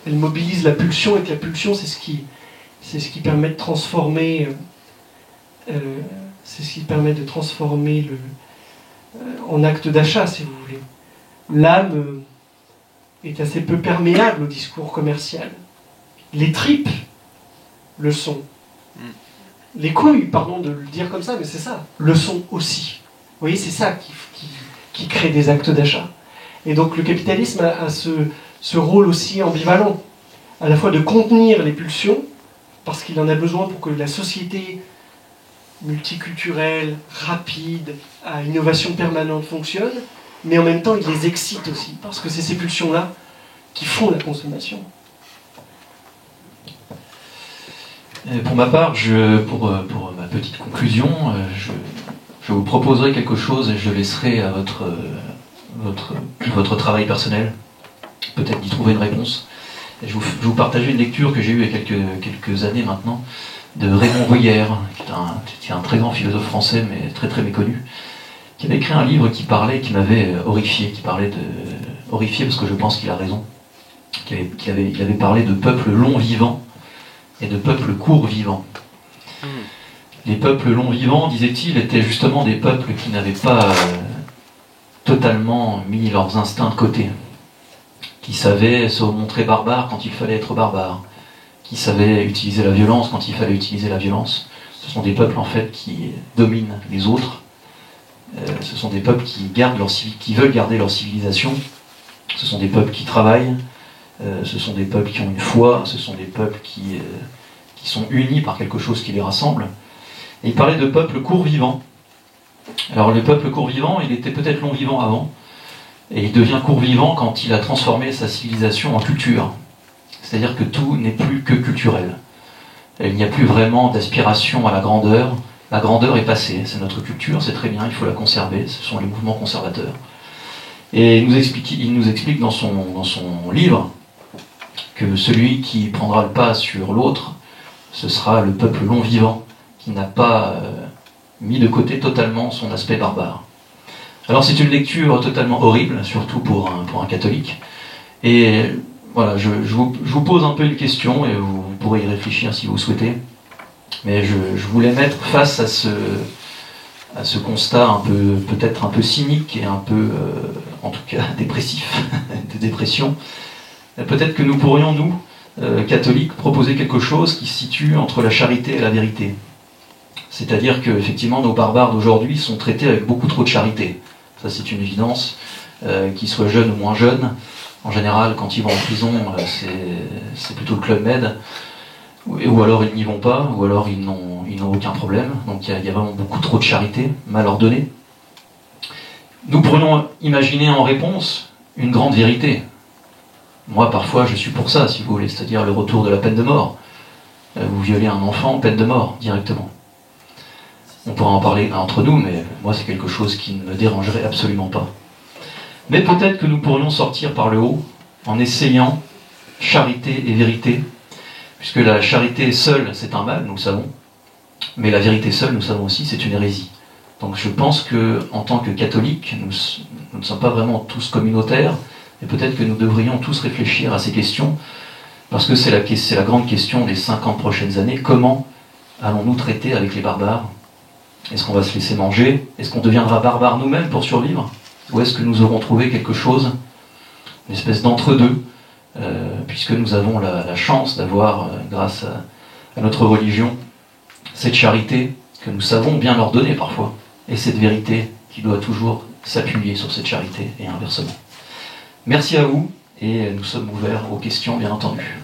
Speaker 3: mobilise la pulsion, et que la pulsion, c'est ce qui permet de transformer en acte d'achat, si vous voulez. L'âme est assez peu perméable au discours commercial. Les tripes le sont. Les couilles, pardon de le dire comme ça, mais c'est ça, le sont aussi. Vous voyez, c'est ça qui crée des actes d'achat. Et donc le capitalisme a ce rôle aussi ambivalent, à la fois de contenir les pulsions, parce qu'il en a besoin pour que la société multiculturelle, rapide, à innovation permanente fonctionne, mais en même temps il les excite aussi, parce que c'est ces pulsions-là qui font la consommation.
Speaker 4: Pour ma part, pour ma petite conclusion, je vous proposerai quelque chose et je laisserai à votre travail personnel peut-être d'y trouver une réponse. Et je vais vous partager une lecture que j'ai eue il y a quelques années maintenant, de Raymond Bruyère, qui est un très grand philosophe français, mais très très méconnu, qui avait écrit un livre qui m'avait horrifié, horrifié parce que je pense qu'il a raison, il avait parlé de peuples longs vivants et de peuples courts vivants. Les peuples longs vivants, disait-il, étaient justement des peuples qui n'avaient pas totalement mis leurs instincts de côté, qui savaient se montrer barbares quand il fallait être barbares, qui savaient utiliser la violence quand il fallait utiliser la violence. Ce sont des peuples en fait qui dominent les autres. Ce sont des peuples qui veulent garder leur civilisation. Ce sont des peuples qui travaillent. Ce sont des peuples qui ont une foi. Ce sont des peuples qui sont unis par quelque chose qui les rassemble. Et il parlait de peuples courts vivants. Alors le peuple court vivant, il était peut-être long vivant avant, et il devient court vivant quand il a transformé sa civilisation en culture. C'est-à-dire que tout n'est plus que culturel. Il n'y a plus vraiment d'aspiration à la grandeur. La grandeur est passée, c'est notre culture, c'est très bien, il faut la conserver, ce sont les mouvements conservateurs. Et il nous explique dans son livre que celui qui prendra le pas sur l'autre, ce sera le peuple long vivant, qui n'a pas mis de côté totalement son aspect barbare. Alors c'est une lecture totalement horrible, surtout pour un catholique. Et voilà, je vous pose un peu une question, et vous pourrez y réfléchir si vous souhaitez. Mais je voulais mettre face à ce constat peut-être un peu cynique et un peu, en tout cas, dépressif, de dépression. Peut-être que nous pourrions, nous, catholiques, proposer quelque chose qui se situe entre la charité et la vérité. C'est-à-dire que, effectivement, nos barbares d'aujourd'hui sont traités avec beaucoup trop de charité. Ça, c'est une évidence. Qu'ils soient jeunes ou moins jeunes, en général, quand ils vont en prison, c'est plutôt le Club Med. Ou alors ils n'y vont pas, ou alors ils n'ont aucun problème. Donc il y a vraiment beaucoup trop de charité, mal ordonnée. Nous pourrions imaginer en réponse une grande vérité. Moi, parfois, je suis pour ça, si vous voulez, c'est-à-dire le retour de la peine de mort. Vous violez un enfant, peine de mort, directement. On pourra en parler entre nous, mais moi, c'est quelque chose qui ne me dérangerait absolument pas. Mais peut-être que nous pourrions sortir par le haut, en essayant charité et vérité, puisque la charité seule, c'est un mal, nous le savons, mais la vérité seule, nous savons aussi, c'est une hérésie. Donc je pense qu'en tant que catholiques, nous ne sommes pas vraiment tous communautaires, et peut-être que nous devrions tous réfléchir à ces questions, parce que c'est la grande question des 50 prochaines années. Comment allons-nous traiter avec les barbares? Est-ce qu'on va se laisser manger? Est-ce qu'on deviendra barbare nous-mêmes pour survivre? Ou est-ce que nous aurons trouvé quelque chose, une espèce d'entre-deux, puisque nous avons la chance d'avoir, grâce à notre religion, cette charité que nous savons bien leur donner parfois, et cette vérité qui doit toujours s'appuyer sur cette charité et inversement. Merci à vous, et nous sommes ouverts aux questions, bien entendu.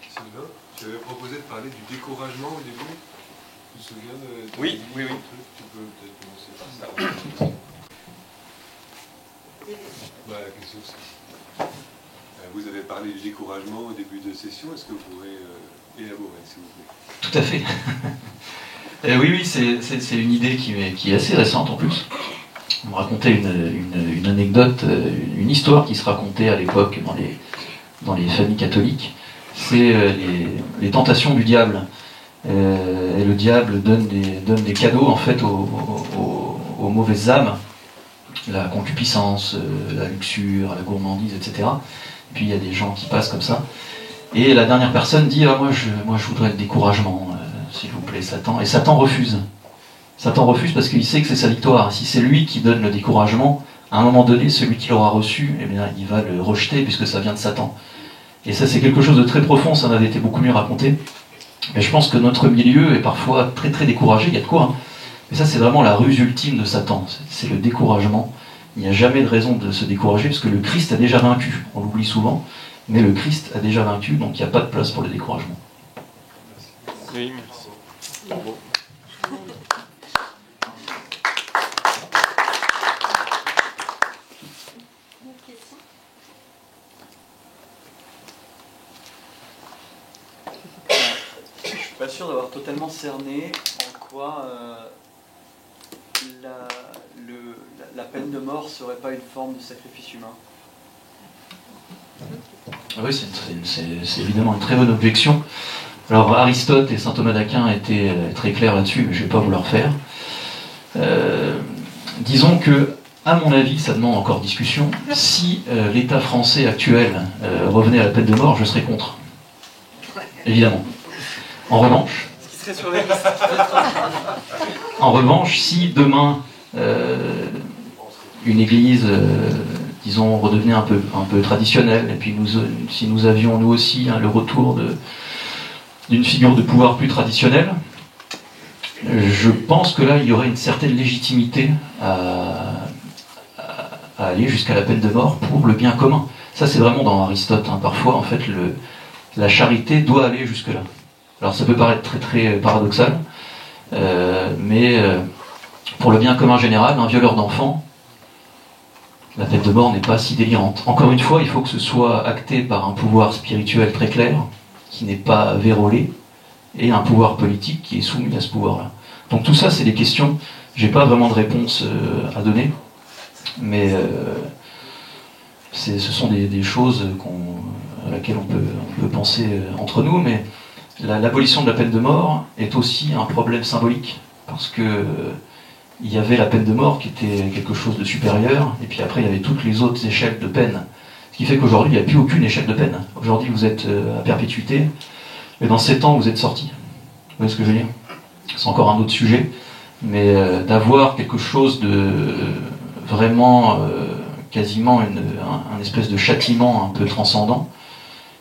Speaker 5: Sylvain, tu avais proposé de parler du découragement au début. Tu te souviens de...
Speaker 2: Oui, oui, oui.
Speaker 5: Tu peux peut-être commencer par ça. Bah, la question c'est... Vous avez parlé du découragement au début de session. Est-ce que vous pourrez élaborer, s'il vous plaît?
Speaker 4: Tout à fait. Oui, c'est une idée qui est assez récente en plus. On me racontait une anecdote, une histoire qui se racontait à l'époque dans les familles catholiques. C'est les tentations du diable. Et le diable donne des cadeaux en fait aux mauvaises âmes, la concupiscence, la luxure, la gourmandise, etc. Et puis il y a des gens qui passent comme ça. Et la dernière personne dit moi je voudrais le découragement, s'il vous plaît, Satan. Et Satan refuse. Satan refuse parce qu'il sait que c'est sa victoire. Si c'est lui qui donne le découragement, à un moment donné, celui qui l'aura reçu, eh bien, il va le rejeter puisque ça vient de Satan. Et ça, c'est quelque chose de très profond, ça m'avait été beaucoup mieux raconté. Mais je pense que notre milieu est parfois très très découragé, il y a de quoi. Hein. Mais ça, c'est vraiment la ruse ultime de Satan, c'est le découragement. Il n'y a jamais de raison de se décourager, parce que le Christ a déjà vaincu. On l'oublie souvent, mais le Christ a déjà vaincu, donc il n'y a pas de place pour le découragement.
Speaker 2: Oui, merci. Bravo.
Speaker 6: Je suis pas sûr d'avoir totalement cerné en quoi la peine de mort serait pas une forme de sacrifice humain.
Speaker 4: Oui, c'est évidemment une très bonne objection. Alors Aristote et saint Thomas d'Aquin étaient très clairs là-dessus, mais je ne vais pas vous le refaire. Disons que, à mon avis, ça demande encore discussion. Si l'État français actuel revenait à la peine de mort, je serais contre. Évidemment. En revanche, si demain une église, disons, redevenait un peu traditionnelle, et puis si nous avions nous aussi le retour d'une figure de pouvoir plus traditionnelle, je pense que là il y aurait une certaine légitimité à aller jusqu'à la peine de mort pour le bien commun. Ça c'est vraiment dans Aristote, hein. Parfois en fait la charité doit aller jusque là. Alors ça peut paraître très très paradoxal, mais pour le bien commun général, un violeur d'enfants, la peine de mort n'est pas si délirante. Encore une fois, il faut que ce soit acté par un pouvoir spirituel très clair, qui n'est pas vérolé, et un pouvoir politique qui est soumis à ce pouvoir-là. Donc tout ça, c'est des questions, j'ai pas vraiment de réponse à donner, mais ce sont des choses à laquelle on peut penser entre nous, mais l'abolition de la peine de mort est aussi un problème symbolique, parce que il y avait la peine de mort qui était quelque chose de supérieur, et puis après il y avait toutes les autres échelles de peine. Ce qui fait qu'aujourd'hui il n'y a plus aucune échelle de peine. Aujourd'hui vous êtes à perpétuité, mais dans 7 ans vous êtes sorti. Vous voyez ce que je veux dire? C'est encore un autre sujet, mais d'avoir quelque chose de vraiment quasiment un espèce de châtiment un peu transcendant,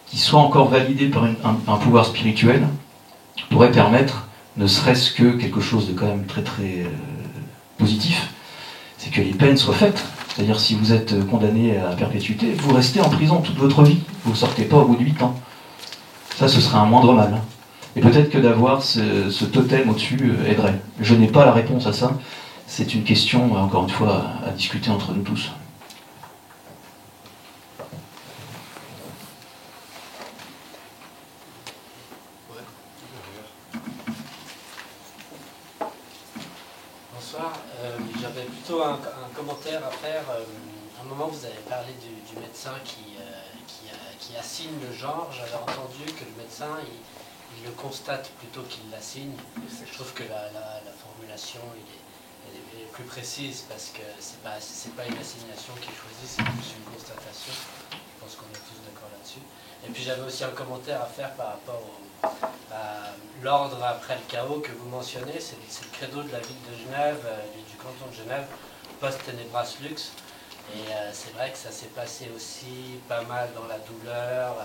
Speaker 4: qui soit encore validé par un pouvoir spirituel, pourrait permettre, ne serait-ce que quelque chose de quand même très très positif, c'est que les peines soient faites. C'est-à-dire si vous êtes condamné à perpétuité, vous restez en prison toute votre vie, vous ne sortez pas au bout de 8 ans. Ça, ce serait un moindre mal. Et peut-être que d'avoir ce totem au-dessus aiderait. Je n'ai pas la réponse à ça, c'est une question, encore une fois, à discuter entre nous tous.
Speaker 7: Bonsoir, j'avais plutôt un commentaire à faire. À un moment, vous avez parlé du médecin qui assigne le genre. J'avais entendu que le médecin, il le constate plutôt qu'il l'assigne. Je trouve que la formulation est plus précise parce que c'est pas une assignation qui est choisie, c'est plus une constatation. Je pense qu'on est tous d'accord là-dessus. Et puis j'avais aussi un commentaire à faire par rapport à l'ordre après le chaos que vous mentionnez. C'est le credo de la ville de Genève, du canton de Genève, post tenebras lux. Et c'est vrai que ça s'est passé aussi pas mal dans la douleur,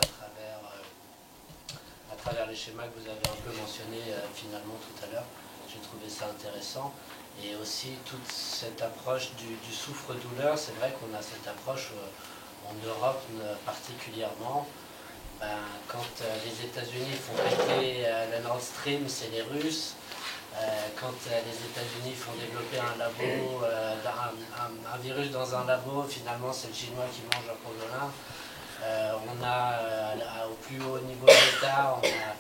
Speaker 7: à travers les schémas que vous avez un peu mentionnés finalement tout à l'heure. J'ai trouvé ça intéressant. Et aussi toute cette approche du souffre-douleur, c'est vrai qu'on a cette approche en Europe particulièrement. Quand les États-Unis font péter le Nord Stream, c'est les Russes. Quand les États-Unis font développer un labo, un virus dans un labo, finalement c'est le Chinois qui mange un pangolin. On a au plus haut niveau de l'État, on a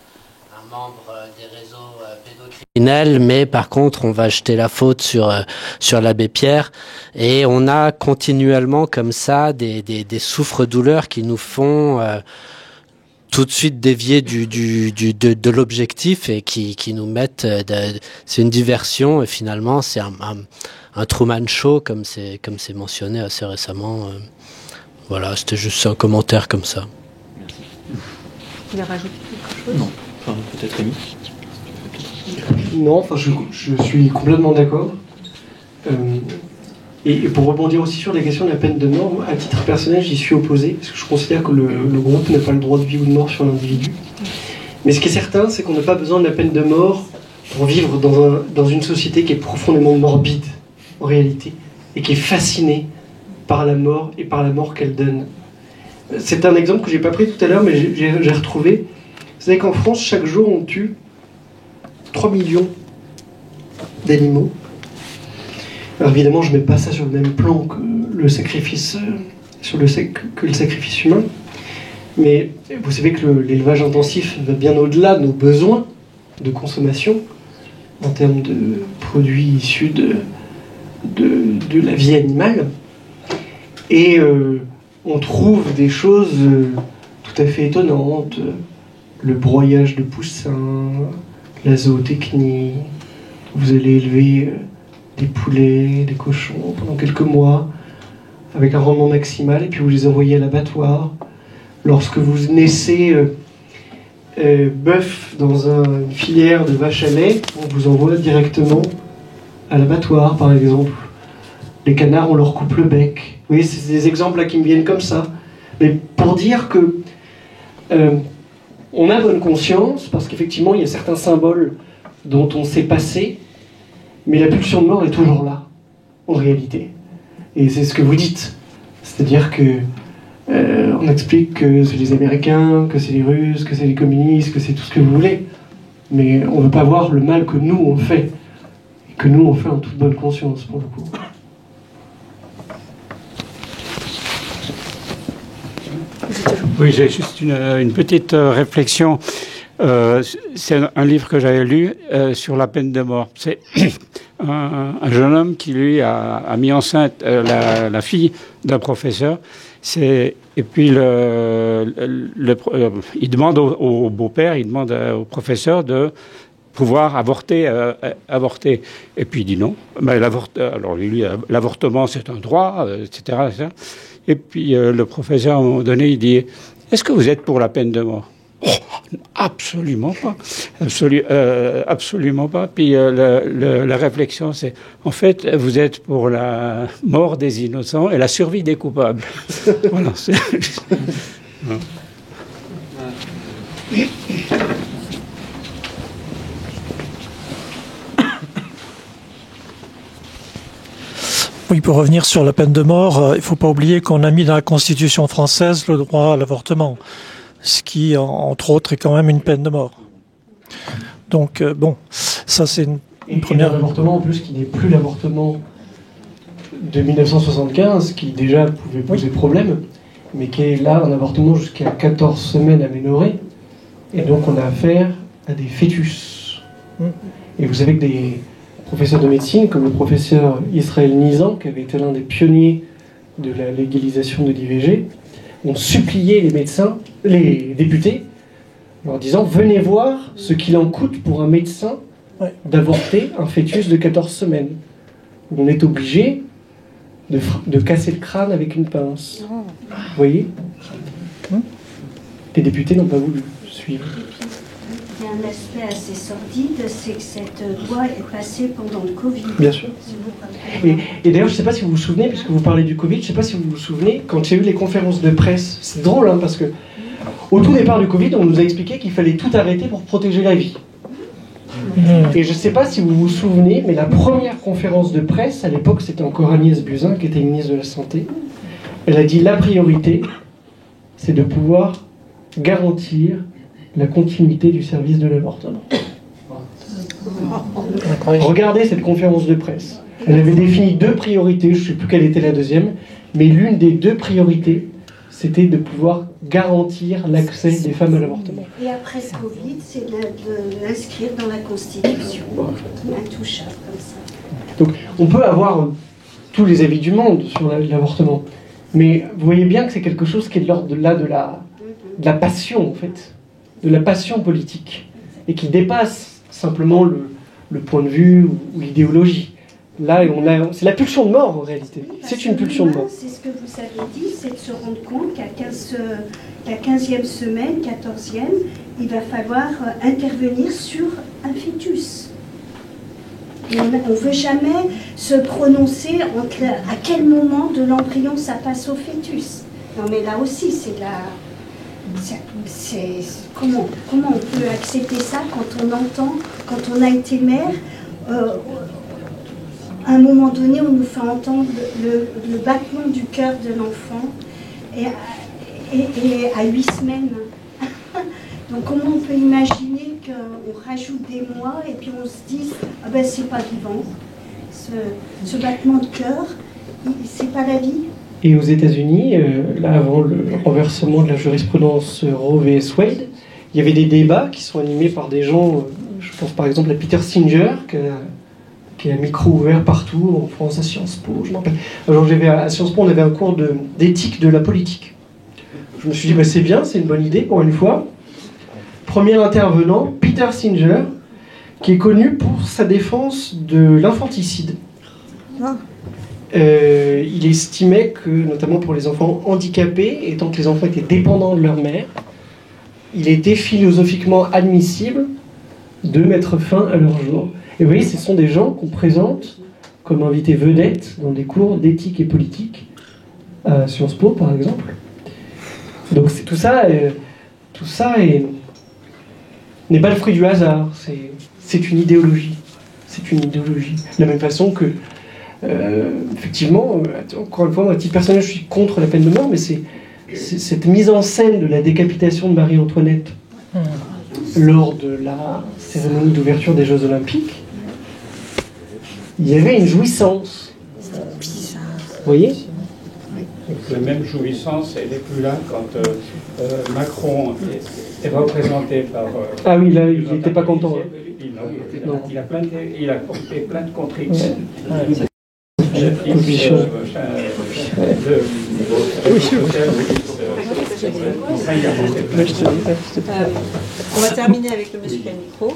Speaker 7: un membre des réseaux pédocriminels, mais par contre on va jeter la faute sur l'abbé Pierre, et on a continuellement comme ça des souffres-douleurs qui nous font tout de suite dévier de l'objectif et qui nous mettent... c'est une diversion et finalement c'est un Truman Show comme c'est mentionné assez récemment. Voilà, c'était juste un commentaire comme ça.
Speaker 4: Merci.
Speaker 8: Tu veux rajouter quelque chose?
Speaker 4: Non, enfin, peut-être Rémi.
Speaker 3: Non, enfin, je suis complètement d'accord. Et pour rebondir aussi sur la question de la peine de mort, moi, à titre personnel, j'y suis opposé, parce que je considère que le groupe n'a pas le droit de vie ou de mort sur l'individu. Mais ce qui est certain, c'est qu'on n'a pas besoin de la peine de mort pour vivre dans une société qui est profondément morbide, en réalité, et qui est fascinée par la mort et par la mort qu'elle donne. C'est un exemple que je n'ai pas pris tout à l'heure, mais j'ai retrouvé. Vous savez qu'en France, chaque jour, on tue 3 millions d'animaux. Alors évidemment, je ne mets pas ça sur le même plan que le sacrifice, que le sacrifice humain. Mais vous savez que l'élevage intensif va bien au-delà de nos besoins de consommation en termes de produits issus de la vie animale. Et on trouve des choses tout à fait étonnantes. Le broyage de poussins, la zootechnie. Vous allez élever des poulets, des cochons pendant quelques mois avec un rendement maximal et puis vous les envoyez à l'abattoir. Lorsque vous naissez bœuf dans une filière de vaches à lait, on vous envoie directement à l'abattoir, par exemple. Les canards, on leur coupe le bec. Vous voyez, c'est des exemples là qui me viennent comme ça. Mais pour dire que on a bonne conscience, parce qu'effectivement, il y a certains symboles dont on s'est passé, mais la pulsion de mort est toujours là, en réalité. Et c'est ce que vous dites. C'est-à-dire que on explique que c'est les Américains, que c'est les Russes, que c'est les communistes, que c'est tout ce que vous voulez. Mais on ne veut pas voir le mal que nous, on fait. Et que nous, on fait en toute bonne conscience, pour le coup.
Speaker 9: Oui, j'ai juste une petite réflexion. C'est un livre que j'avais lu sur la peine de mort. C'est un jeune homme qui, lui, a mis enceinte la fille d'un professeur. Et puis, il demande au beau-père, il demande au professeur de pouvoir avorter. Et puis, il dit non. Alors, lui, l'avortement, c'est un droit, etc., etc. Et puis, le professeur, à un moment donné, il dit « Est-ce que vous êtes pour la peine de mort ?» Oh, absolument pas. Absolument pas. Puis la réflexion, c'est en fait, vous êtes pour la mort des innocents et la survie des coupables. Voilà.
Speaker 10: Oui, pour revenir sur la peine de mort, il ne faut pas oublier qu'on a mis dans la Constitution française le droit à l'avortement, ce qui, entre autres, est quand même une peine de mort. Donc, bon, ça c'est une première...
Speaker 3: L'avortement, en plus, qui n'est plus l'avortement de 1975, qui déjà pouvait poser problème, mais qui est là un avortement jusqu'à 14 semaines aménorrhées, et donc on a affaire à des fœtus. Et vous savez que des professeurs de médecine, comme le professeur Israël Nizan, qui avait été l'un des pionniers de la légalisation de l'IVG, ont supplié les médecins, les députés, en leur disant « Venez voir ce qu'il en coûte pour un médecin d'avorter un fœtus de 14 semaines. » où on est obligé de casser le crâne avec une pince. Vous voyez? Les députés n'ont pas voulu suivre.
Speaker 11: Il y a un aspect assez sordide, c'est que cette loi est passée pendant le Covid.
Speaker 3: Bien sûr. Et d'ailleurs, je ne sais pas si vous vous souvenez, puisque vous parlez du Covid, je ne sais pas si vous vous souvenez, quand il y a eu les conférences de presse, c'est drôle, hein, parce que au tout départ du Covid, on nous a expliqué qu'il fallait tout arrêter pour protéger la vie. Et je ne sais pas si vous vous souvenez, mais la première conférence de presse, à l'époque, c'était encore Agnès Buzyn, qui était ministre de la Santé. Elle a dit la priorité, c'est de pouvoir garantir la continuité du service de l'avortement. Regardez cette conférence de presse. Elle avait défini 2 priorités, je ne sais plus quelle était la deuxième, mais l'une des 2 priorités, c'était de pouvoir garantir l'accès des femmes à l'avortement.
Speaker 11: Et après le Covid, c'est de l'inscrire dans la Constitution, intouchable comme ça.
Speaker 3: Donc on peut avoir tous les avis du monde sur l'avortement, mais vous voyez bien que c'est quelque chose qui est de l'ordre de la passion, en fait, de la passion politique, et qui dépasse simplement le point de vue ou l'idéologie. Là, c'est la pulsion de mort, en réalité. C'est une pulsion de mort.
Speaker 11: C'est ce que vous avez dit, c'est de se rendre compte qu'à la 15e semaine, 14e, il va falloir intervenir sur un fœtus. Et on ne veut jamais se prononcer à quel moment de l'embryon ça passe au fœtus. Non, mais là aussi, comment on peut accepter ça quand on entend, quand on a été mère, à un moment donné, on nous fait entendre le battement du cœur de l'enfant et à 8 semaines. Donc comment on peut imaginer qu'on rajoute des mois et puis on se dise ah ben c'est pas vivant, ce battement de cœur, c'est pas la vie.
Speaker 3: Et aux États-Unis, là avant le renversement de la jurisprudence Roe vs Wade, il y avait des débats qui sont animés par des gens, je pense par exemple à Peter Singer, qui a un micro ouvert partout, en France à Sciences Po, je m'en rappelle. Alors à Sciences Po, on avait un cours d'éthique de la politique. Je me suis dit, bah, c'est bien, c'est une bonne idée pour une fois. Premier intervenant, Peter Singer, qui est connu pour sa défense de l'infanticide. Il estimait que, notamment pour les enfants handicapés, étant que les enfants étaient dépendants de leur mère, il était philosophiquement admissible de mettre fin à leur jour. Et vous voyez, ce sont des gens qu'on présente comme invités vedettes dans des cours d'éthique et politique, à Sciences Po par exemple. Donc tout ça n'est pas le fruit du hasard, c'est une idéologie. C'est une idéologie. De la même façon que, effectivement, encore une fois, moi, à titre personnel, je suis contre la peine de mort, mais c'est cette mise en scène de la décapitation de Marie-Antoinette lors de la cérémonie d'ouverture des Jeux Olympiques. Il y avait une jouissance. Vous voyez ?
Speaker 9: La même jouissance, elle n'est plus là quand Macron est représenté par...
Speaker 3: ah oui, là, il n'était pas content.
Speaker 9: Il a porté plein de contrictions.
Speaker 8: On va terminer avec le monsieur qui a le micro.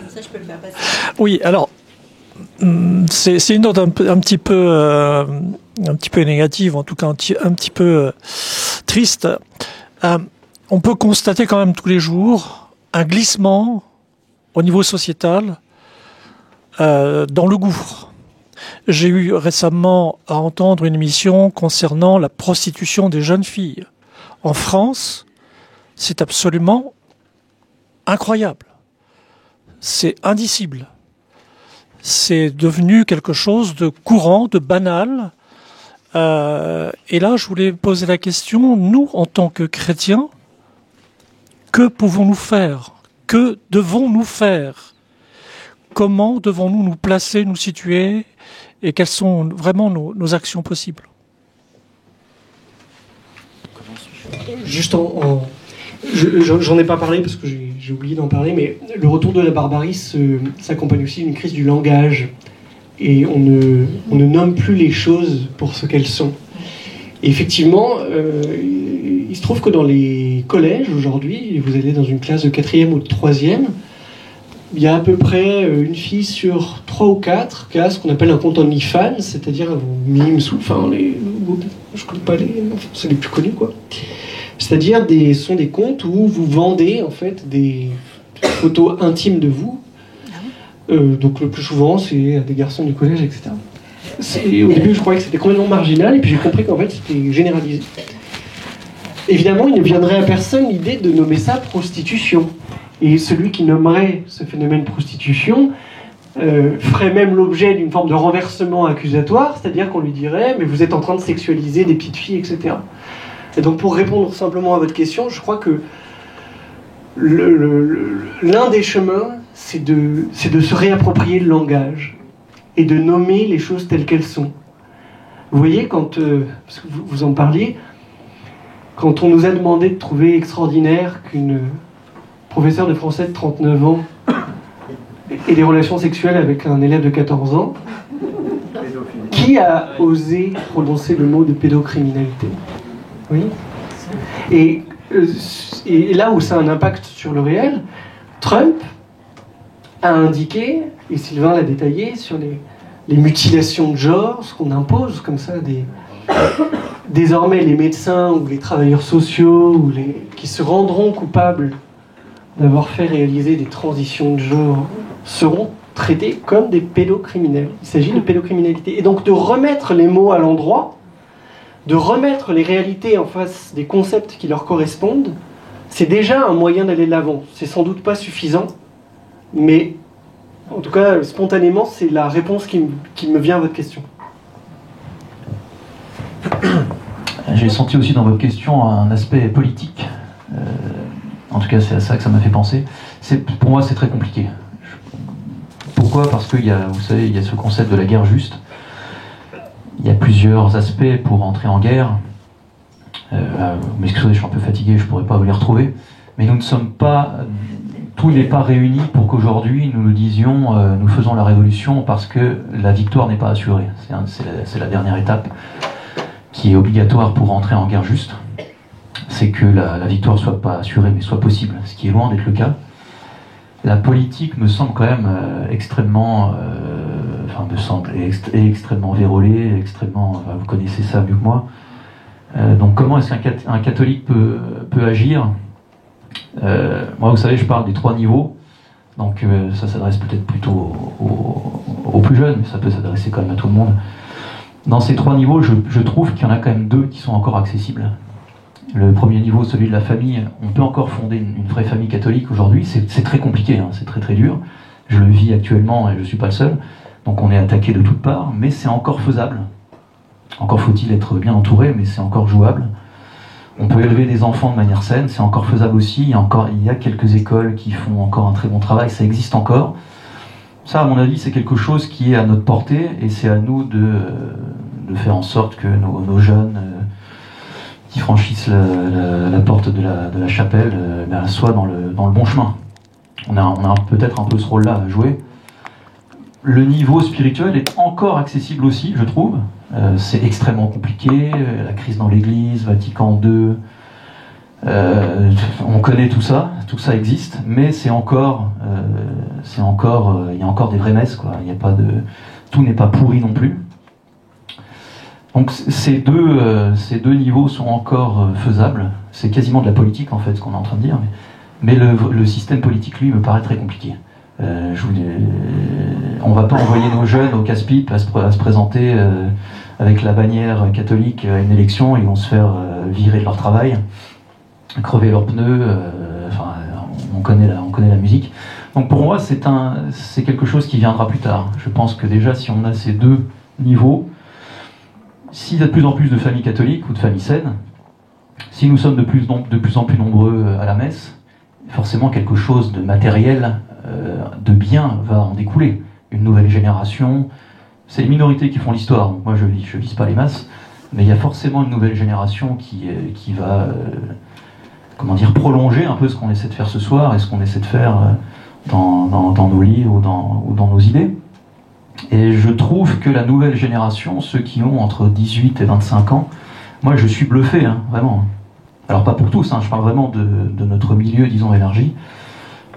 Speaker 8: Ça, je peux le faire passer.
Speaker 10: Oui, alors, c'est une note un petit peu négative, en tout cas un petit peu triste. On peut constater quand même tous les jours un glissement au niveau sociétal dans le gouffre. J'ai eu récemment à entendre une émission concernant la prostitution des jeunes filles. En France, c'est absolument incroyable. C'est indicible. C'est devenu quelque chose de courant, de banal. Et là, je voulais poser la question, nous, en tant que chrétiens, que pouvons-nous faire? Que devons-nous faire? Comment devons-nous nous placer, nous situer? Et quelles sont vraiment nos actions possibles?
Speaker 3: Juste j'en ai pas parlé parce que j'ai oublié d'en parler, mais le retour de la barbarie s'accompagne aussi d'une crise du langage. Et on ne nomme plus les choses pour ce qu'elles sont. Et effectivement, il se trouve que dans les collèges aujourd'hui, vous allez dans une classe de 4e ou de 3e, il y a à peu près une fille sur 3 ou 4 qui a ce qu'on appelle un compte OnlyFans, c'est-à-dire mimes, enfin je connais pas c'est les plus connus quoi. C'est-à-dire ce sont des comptes où vous vendez en fait des photos intimes de vous. Donc le plus souvent c'est des garçons du collège, etc. Au début je croyais que c'était complètement marginal et puis j'ai compris qu'en fait c'était généralisé. Évidemment, il ne viendrait à personne l'idée de nommer ça prostitution. Et celui qui nommerait ce phénomène prostitution ferait même l'objet d'une forme de renversement accusatoire, c'est-à-dire qu'on lui dirait « mais vous êtes en train de sexualiser des petites filles, etc. » Et donc pour répondre simplement à votre question, je crois que l'un des chemins, c'est de se réapproprier le langage et de nommer les choses telles qu'elles sont. Vous voyez, parce que vous en parliez, quand on nous a demandé de trouver extraordinaire qu'une professeure de français de 39 ans ait des relations sexuelles avec un élève de 14 ans, qui a osé prononcer le mot de pédocriminalité? Oui. Et là où ça a un impact sur le réel, Trump a indiqué, et Sylvain l'a détaillé, sur les mutilations de genre, ce qu'on impose comme ça désormais les médecins ou les travailleurs sociaux qui se rendront coupables d'avoir fait réaliser des transitions de genre seront traités comme des pédocriminels. Il s'agit de pédocriminalité. Et donc de remettre les mots à l'endroit, de remettre les réalités en face des concepts qui leur correspondent, c'est déjà un moyen d'aller de l'avant. C'est sans doute pas suffisant, mais en tout cas, spontanément, c'est la réponse qui me vient à votre question.
Speaker 4: J'ai senti aussi dans votre question un aspect politique. En tout cas, c'est à ça que ça m'a fait penser. Pour moi, c'est très compliqué. Pourquoi ? Parce que, vous savez, il y a ce concept de la guerre juste. Il y a plusieurs aspects pour entrer en guerre. M'excusez, je suis un peu fatigué, je ne pourrais pas vous les retrouver. Mais nous ne sommes pas... Tout n'est pas réuni pour qu'aujourd'hui, nous disions nous faisons la révolution parce que la victoire n'est pas assurée. C'est la dernière étape qui est obligatoire pour entrer en guerre juste. C'est que la victoire soit pas assurée, mais soit possible, ce qui est loin d'être le cas. La politique me semble quand même extrêmement... extrêmement vérolée, extrêmement... vous connaissez ça mieux que moi. Donc comment est-ce qu'un catholique peut agir ? Moi, vous savez, je parle des 3 niveaux. Donc ça s'adresse peut-être plutôt aux plus jeunes, mais ça peut s'adresser quand même à tout le monde. Dans ces 3 niveaux, je trouve qu'il y en a quand même 2 qui sont encore accessibles. Le premier niveau, celui de la famille, on peut encore fonder une vraie famille catholique aujourd'hui. C'est très compliqué, hein, c'est très très dur. Je le vis actuellement et je ne suis pas le seul. Donc on est attaqué de toutes parts, mais c'est encore faisable. Encore faut-il être bien entouré, mais c'est encore jouable. On peut élever des enfants de manière saine, c'est encore faisable aussi. Il y a quelques écoles qui font encore un très bon travail, ça existe encore. Ça, à mon avis, c'est quelque chose qui est à notre portée, et c'est à nous de faire en sorte que nos jeunes qui franchissent la porte de la chapelle soient dans le bon chemin. On a peut-être un peu ce rôle-là à jouer. Le niveau spirituel est encore accessible aussi, je trouve. C'est extrêmement compliqué, la crise dans l'église, Vatican II, on connaît tout ça existe, mais il y a encore des vraies messes, quoi. Tout n'est pas pourri non plus. Donc ces deux niveaux sont encore faisables. C'est quasiment de la politique en fait ce qu'on est en train de dire, mais le système politique lui me paraît très compliqué. On va pas envoyer nos jeunes au casse-pipe à se présenter avec la bannière catholique à une élection. Ils vont se faire virer de leur travail, crever leurs pneus. On connaît la musique. Donc pour moi, c'est quelque chose qui viendra plus tard. Je pense que déjà, si on a ces 2 niveaux, s'il y a de plus en plus de familles catholiques ou de familles saines, si nous sommes de plus en plus nombreux à la messe, forcément quelque chose de matériel, de bien va en découler. Une nouvelle génération, c'est les minorités qui font l'histoire, donc moi je vise pas les masses, mais il y a forcément une nouvelle génération qui va prolonger un peu ce qu'on essaie de faire ce soir et ce qu'on essaie de faire dans nos livres ou dans nos idées. Et je trouve que la nouvelle génération, ceux qui ont entre 18 et 25 ans, moi je suis bluffé, hein, vraiment. Alors pas pour tous, hein, je parle vraiment de notre milieu, disons, élargi.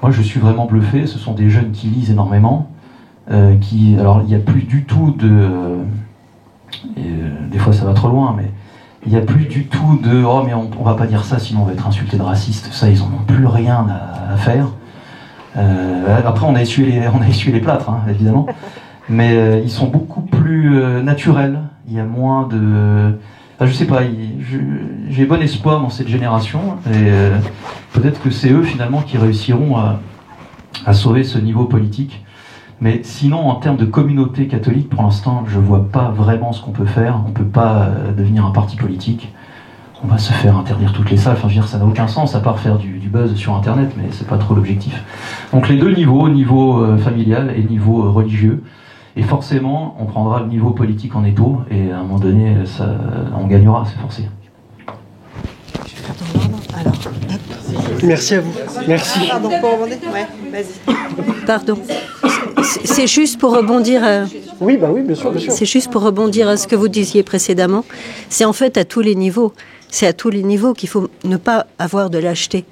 Speaker 4: moi je suis vraiment bluffé. Ce sont des jeunes qui lisent énormément, alors il n'y a plus du tout des fois ça va trop loin, mais il n'y a plus du tout de oh mais on va pas dire ça sinon on va être insulté de raciste. Ça, ils en ont plus rien à faire. Après on a essuyé les plâtres, hein, évidemment, mais ils sont beaucoup plus naturels. Il y a moins de... Enfin, je sais pas, j'ai bon espoir dans cette génération, et peut-être que c'est eux finalement qui réussiront à sauver ce niveau politique. Mais sinon, en termes de communauté catholique, pour l'instant, je vois pas vraiment ce qu'on peut faire. On peut pas devenir un parti politique. On va se faire interdire toutes les salles. Enfin, je veux dire, ça n'a aucun sens, à part faire du buzz sur Internet, mais c'est pas trop l'objectif. Donc les deux niveaux, niveau familial et niveau religieux. Et forcément, on prendra le niveau politique en étau, et à un moment donné, on gagnera, c'est forcé.
Speaker 8: Alors,
Speaker 3: merci à vous. Merci.
Speaker 8: Pardon, pour rebondir. Ouais, vas-y. Pardon. C'est juste pour rebondir.
Speaker 3: Oui, bah oui, bien sûr, bien sûr.
Speaker 8: C'est juste pour rebondir à ce que vous disiez précédemment. C'est en fait à tous les niveaux. C'est à tous les niveaux qu'il faut ne pas avoir de lâcheté.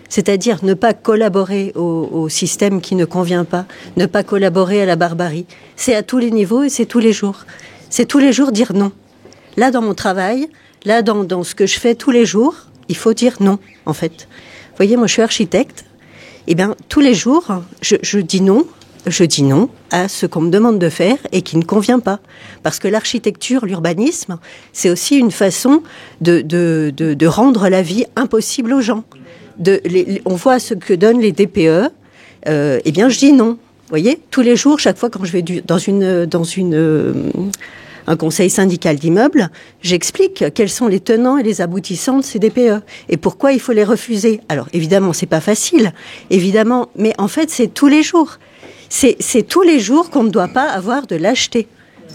Speaker 8: C'est-à-dire ne pas collaborer au système qui ne convient pas, ne pas collaborer à la barbarie. C'est à tous les niveaux et c'est tous les jours. C'est tous les jours dire non. Là, dans mon travail, là, dans ce que je fais tous les jours, il faut dire non, en fait. Vous voyez, moi, je suis architecte. Eh bien, tous les jours, je dis non. Je dis non à ce qu'on me demande de faire et qui ne convient pas. Parce que l'architecture, l'urbanisme, c'est aussi une façon de rendre la vie impossible aux gens. On voit ce que donnent les DPE, eh bien je dis non. Vous voyez, tous les jours, chaque fois quand je vais dans un conseil syndical d'immeubles, j'explique quels sont les tenants et les aboutissants de ces DPE et pourquoi il faut les refuser. Alors évidemment, c'est pas facile, évidemment, mais en fait, c'est tous les jours. C'est tous les jours qu'on ne doit pas avoir de lâcheté.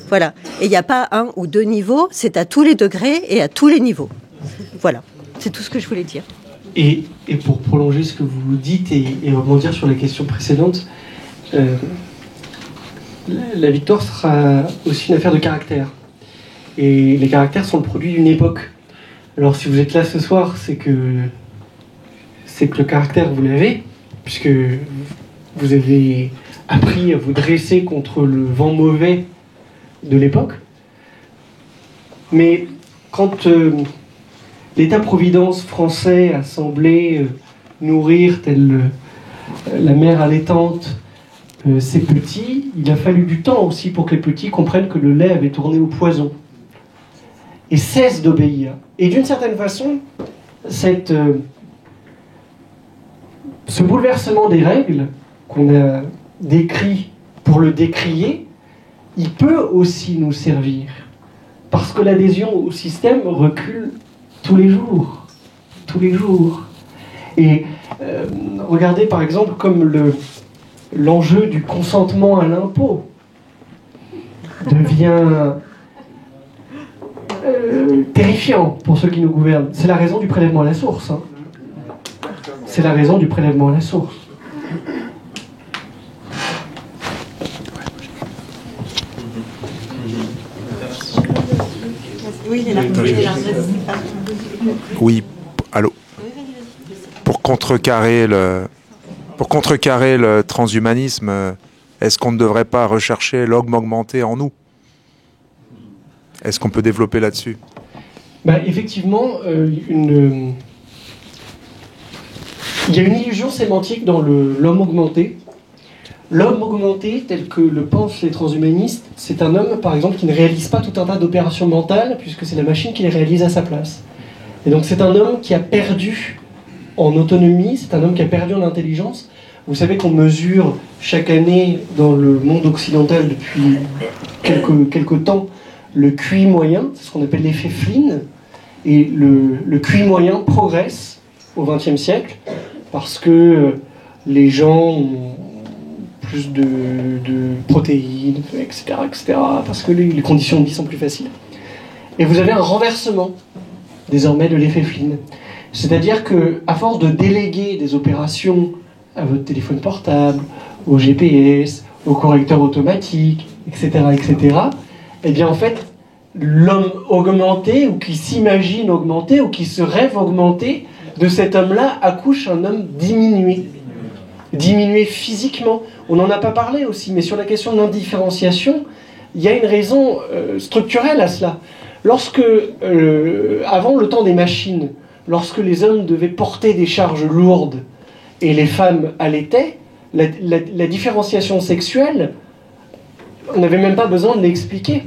Speaker 8: Voilà. Et il n'y a pas un ou deux niveaux, c'est à tous les degrés et à tous les niveaux. Voilà. C'est tout ce que je voulais dire.
Speaker 3: Et pour prolonger ce que vous dites et rebondir sur la question précédente, la victoire sera aussi une affaire de caractère. Et les caractères sont le produit d'une époque. Alors si vous êtes là ce soir, c'est que le caractère, vous l'avez, puisque vous avez appris à vous dresser contre le vent mauvais de l'époque. Mais quand l'État-providence français a semblé nourrir, telle la mère allaitante, ces petits, il a fallu du temps aussi pour que les petits comprennent que le lait avait tourné au poison et cessent d'obéir. Et d'une certaine façon, ce bouleversement des règles qu'on a décrit pour le décrier, il peut aussi nous servir. Parce que l'adhésion au système recule tous les jours. Tous les jours. Et regardez par exemple comme l'enjeu du consentement à l'impôt devient terrifiant pour ceux qui nous gouvernent. C'est la raison du prélèvement à la source. Hein. C'est la raison du prélèvement à la source.
Speaker 12: Oui, allô. Pour contrecarrer le transhumanisme, est-ce qu'on ne devrait pas rechercher l'homme augmenté en nous? Est-ce qu'on peut développer là-dessus?
Speaker 3: Effectivement, il y a une illusion sémantique dans l'homme augmenté. L'homme augmenté, tel que le pensent les transhumanistes, c'est un homme, par exemple, qui ne réalise pas tout un tas d'opérations mentales, puisque c'est la machine qui les réalise à sa place. Et donc c'est un homme qui a perdu en autonomie, c'est un homme qui a perdu en intelligence. Vous savez qu'on mesure chaque année dans le monde occidental depuis quelque temps le QI moyen, c'est ce qu'on appelle l'effet Flynn, et le QI moyen progresse au XXe siècle parce que les gens ont plus de protéines, etc., parce que les conditions de vie sont plus faciles. Et vous avez un renversement, désormais, de l'effet Flynn. C'est-à-dire qu'à force de déléguer des opérations à votre téléphone portable, au GPS, au correcteur automatique, etc., eh bien, en fait, l'homme augmenté, ou qui s'imagine augmenté, ou qui se rêve augmenté, de cet homme-là accouche un homme diminué. diminuer physiquement. On n'en a pas parlé aussi, mais sur la question de l'indifférenciation, il y a une raison structurelle à cela. Lorsque, avant le temps des machines, lorsque les hommes devaient porter des charges lourdes et les femmes allaitaient, la différenciation sexuelle, on n'avait même pas besoin de l'expliquer.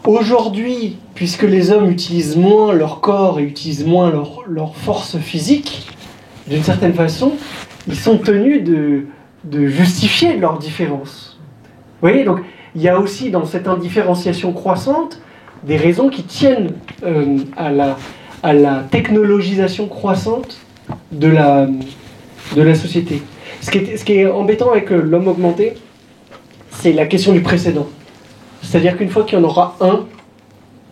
Speaker 3: Aujourd'hui, puisque les hommes utilisent moins leur corps et utilisent moins leur force physique, d'une certaine façon, ils sont tenus de justifier leur différence. Vous voyez, donc il y a aussi dans cette indifférenciation croissante des raisons qui tiennent à la technologisation croissante de la société. Ce qui est embêtant avec l'homme augmenté, c'est la question du précédent. C'est-à-dire qu'une fois qu'il y en aura un,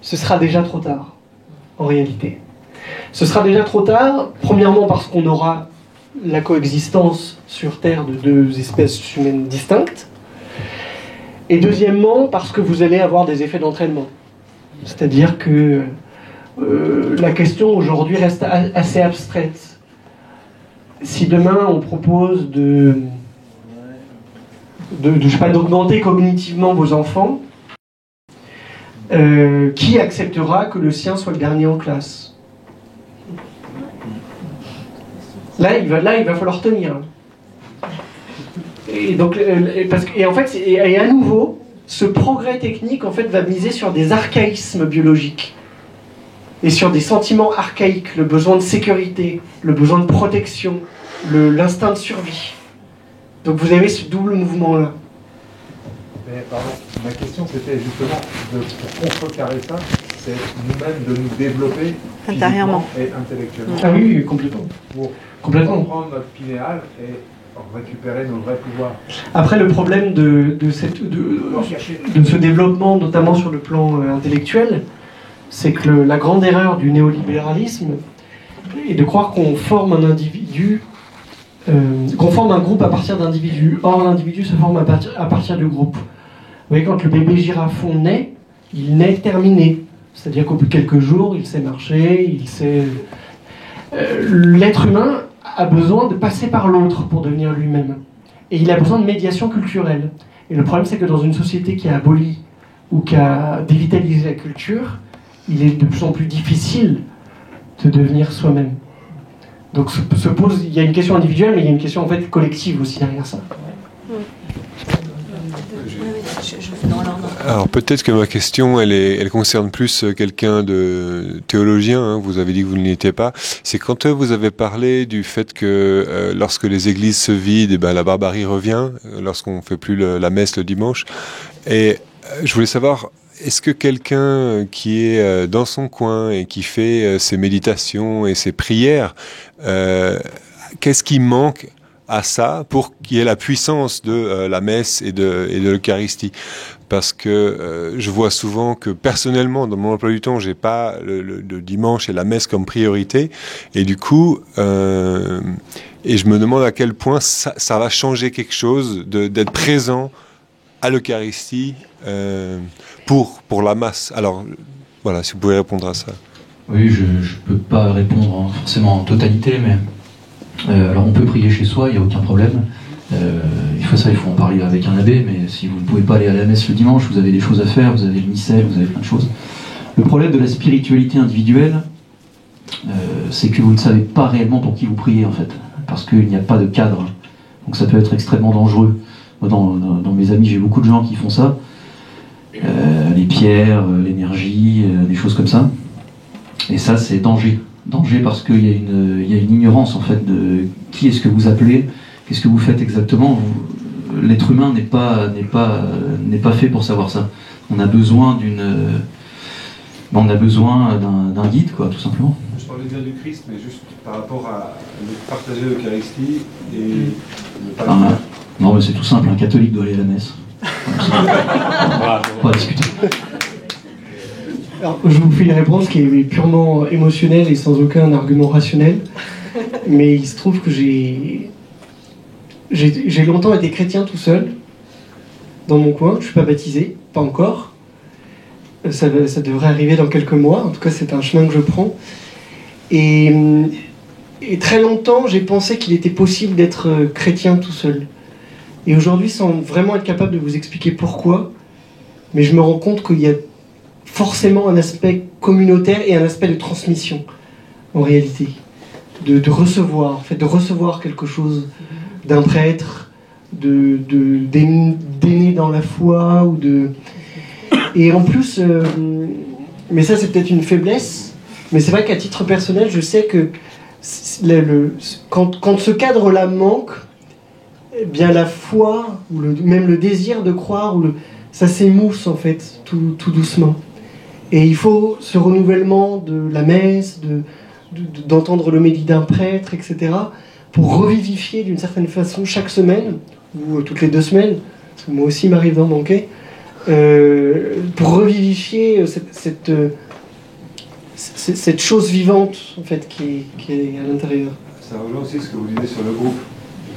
Speaker 3: ce sera déjà trop tard, en réalité. Ce sera déjà trop tard, premièrement parce qu'on aura la coexistence sur Terre de deux espèces humaines distinctes, et deuxièmement parce que vous allez avoir des effets d'entraînement. C'est-à-dire que la question aujourd'hui reste assez abstraite. Si demain on propose je sais pas, d'augmenter cognitivement vos enfants, qui acceptera que le sien soit le dernier en classe? Là, il va falloir tenir. Et donc, en fait, et à nouveau, ce progrès technique en fait va miser sur des archaïsmes biologiques et sur des sentiments archaïques, le besoin de sécurité, le besoin de protection, l'instinct de survie. Donc vous avez ce double mouvement-là.
Speaker 12: Mais pardon, ma question c'était justement, pour contrecarrer ça, c'est nous-mêmes de nous développer intérieurement et intellectuellement.
Speaker 3: Ah oui, complètement.
Speaker 12: Pour comprendre notre pinéal et récupérer nos vrais pouvoirs. Après, le problème de ce développement, notamment sur le plan intellectuel, c'est que la grande erreur du néolibéralisme est de croire qu'on forme un individu, qu'on forme un groupe à partir d'individus. Or, l'individu se forme à partir du groupe. Vous voyez, quand le bébé girafon naît, il naît terminé. C'est-à-dire qu'au bout de quelques jours, il sait marcher, il sait... l'être humain a besoin de passer par l'autre pour devenir lui-même. Et il a besoin de médiation culturelle. Et le problème, c'est que dans une société qui a aboli ou qui a dévitalisé la culture, il est de plus en plus difficile de devenir soi-même. Donc se pose, il y a une question individuelle, mais il y a une question en fait collective aussi derrière ça.
Speaker 5: Alors peut-être que ma question, elle concerne plus quelqu'un de théologien, hein, vous avez dit que vous ne l'étiez pas. C'est quand vous avez parlé du fait que lorsque les églises se vident, et ben, la barbarie revient, lorsqu'on ne fait plus la messe le dimanche. Et je voulais savoir, est-ce que quelqu'un qui est dans son coin et qui fait ses méditations et ses prières, qu'est-ce qui manque à ça pour qu'il y ait la puissance de la messe et de l'Eucharistie? Parce que je vois souvent que personnellement, dans mon emploi du temps, j'ai pas le dimanche et la messe comme priorité, et du coup, et je me demande à quel point ça va changer quelque chose d'être présent à l'Eucharistie pour la masse. Alors voilà, si vous pouvez répondre à ça.
Speaker 4: Oui, je peux pas répondre forcément en totalité, mais alors on peut prier chez soi, il n'y a aucun problème. Il faut en parler avec un abbé, mais si vous ne pouvez pas aller à la messe le dimanche, vous avez des choses à faire, vous avez le missel, vous avez plein de choses. Le problème de la spiritualité individuelle, c'est que vous ne savez pas réellement pour qui vous priez en fait, parce qu'il n'y a pas de cadre. Donc ça peut être extrêmement dangereux. Dans mes amis, j'ai beaucoup de gens qui font ça. Les pierres, l'énergie, des choses comme ça. Et ça, c'est danger. Danger parce qu'il y a une ignorance en fait de qui est-ce que vous appelez, qu'est-ce que vous faites exactement. L'être humain n'est pas fait pour savoir ça. On a besoin d'un guide, quoi, tout simplement.
Speaker 5: Je parlais bien du Christ, mais juste par rapport à partager l'Eucharistie et ne pas le faire.
Speaker 4: Non, mais c'est tout simple, un catholique doit aller à la messe. On va discuter.
Speaker 3: Alors, je vous fais une réponse qui est purement émotionnelle et sans aucun argument rationnel. Mais il se trouve que j'ai longtemps été chrétien tout seul, dans mon coin. Je ne suis pas baptisé, pas encore. Ça devrait arriver dans quelques mois. En tout cas, c'est un chemin que je prends. Et
Speaker 12: Et très longtemps, j'ai pensé qu'il était possible d'être chrétien tout seul. Et aujourd'hui, sans vraiment être capable de vous expliquer pourquoi, mais je me rends compte qu'il y a forcément un aspect communautaire et un aspect de transmission, en réalité. De recevoir, en fait, de recevoir quelque chose d'un prêtre, d'aîné dans la foi, ou de... Et en plus, mais ça c'est peut-être une faiblesse, mais c'est vrai qu'à titre personnel, je sais que quand ce cadre-là manque, eh bien la foi, ou même le désir de croire, ça s'émousse en fait, tout doucement. Et il faut ce renouvellement de la messe, d'entendre le médi d'un prêtre, etc., pour revivifier d'une certaine façon chaque semaine, ou toutes les 2 semaines, parce que moi aussi il m'arrive d'en manquer, pour revivifier cette chose vivante en fait, qui est à l'intérieur.
Speaker 5: Ça rejoint aussi ce que vous disiez sur le groupe.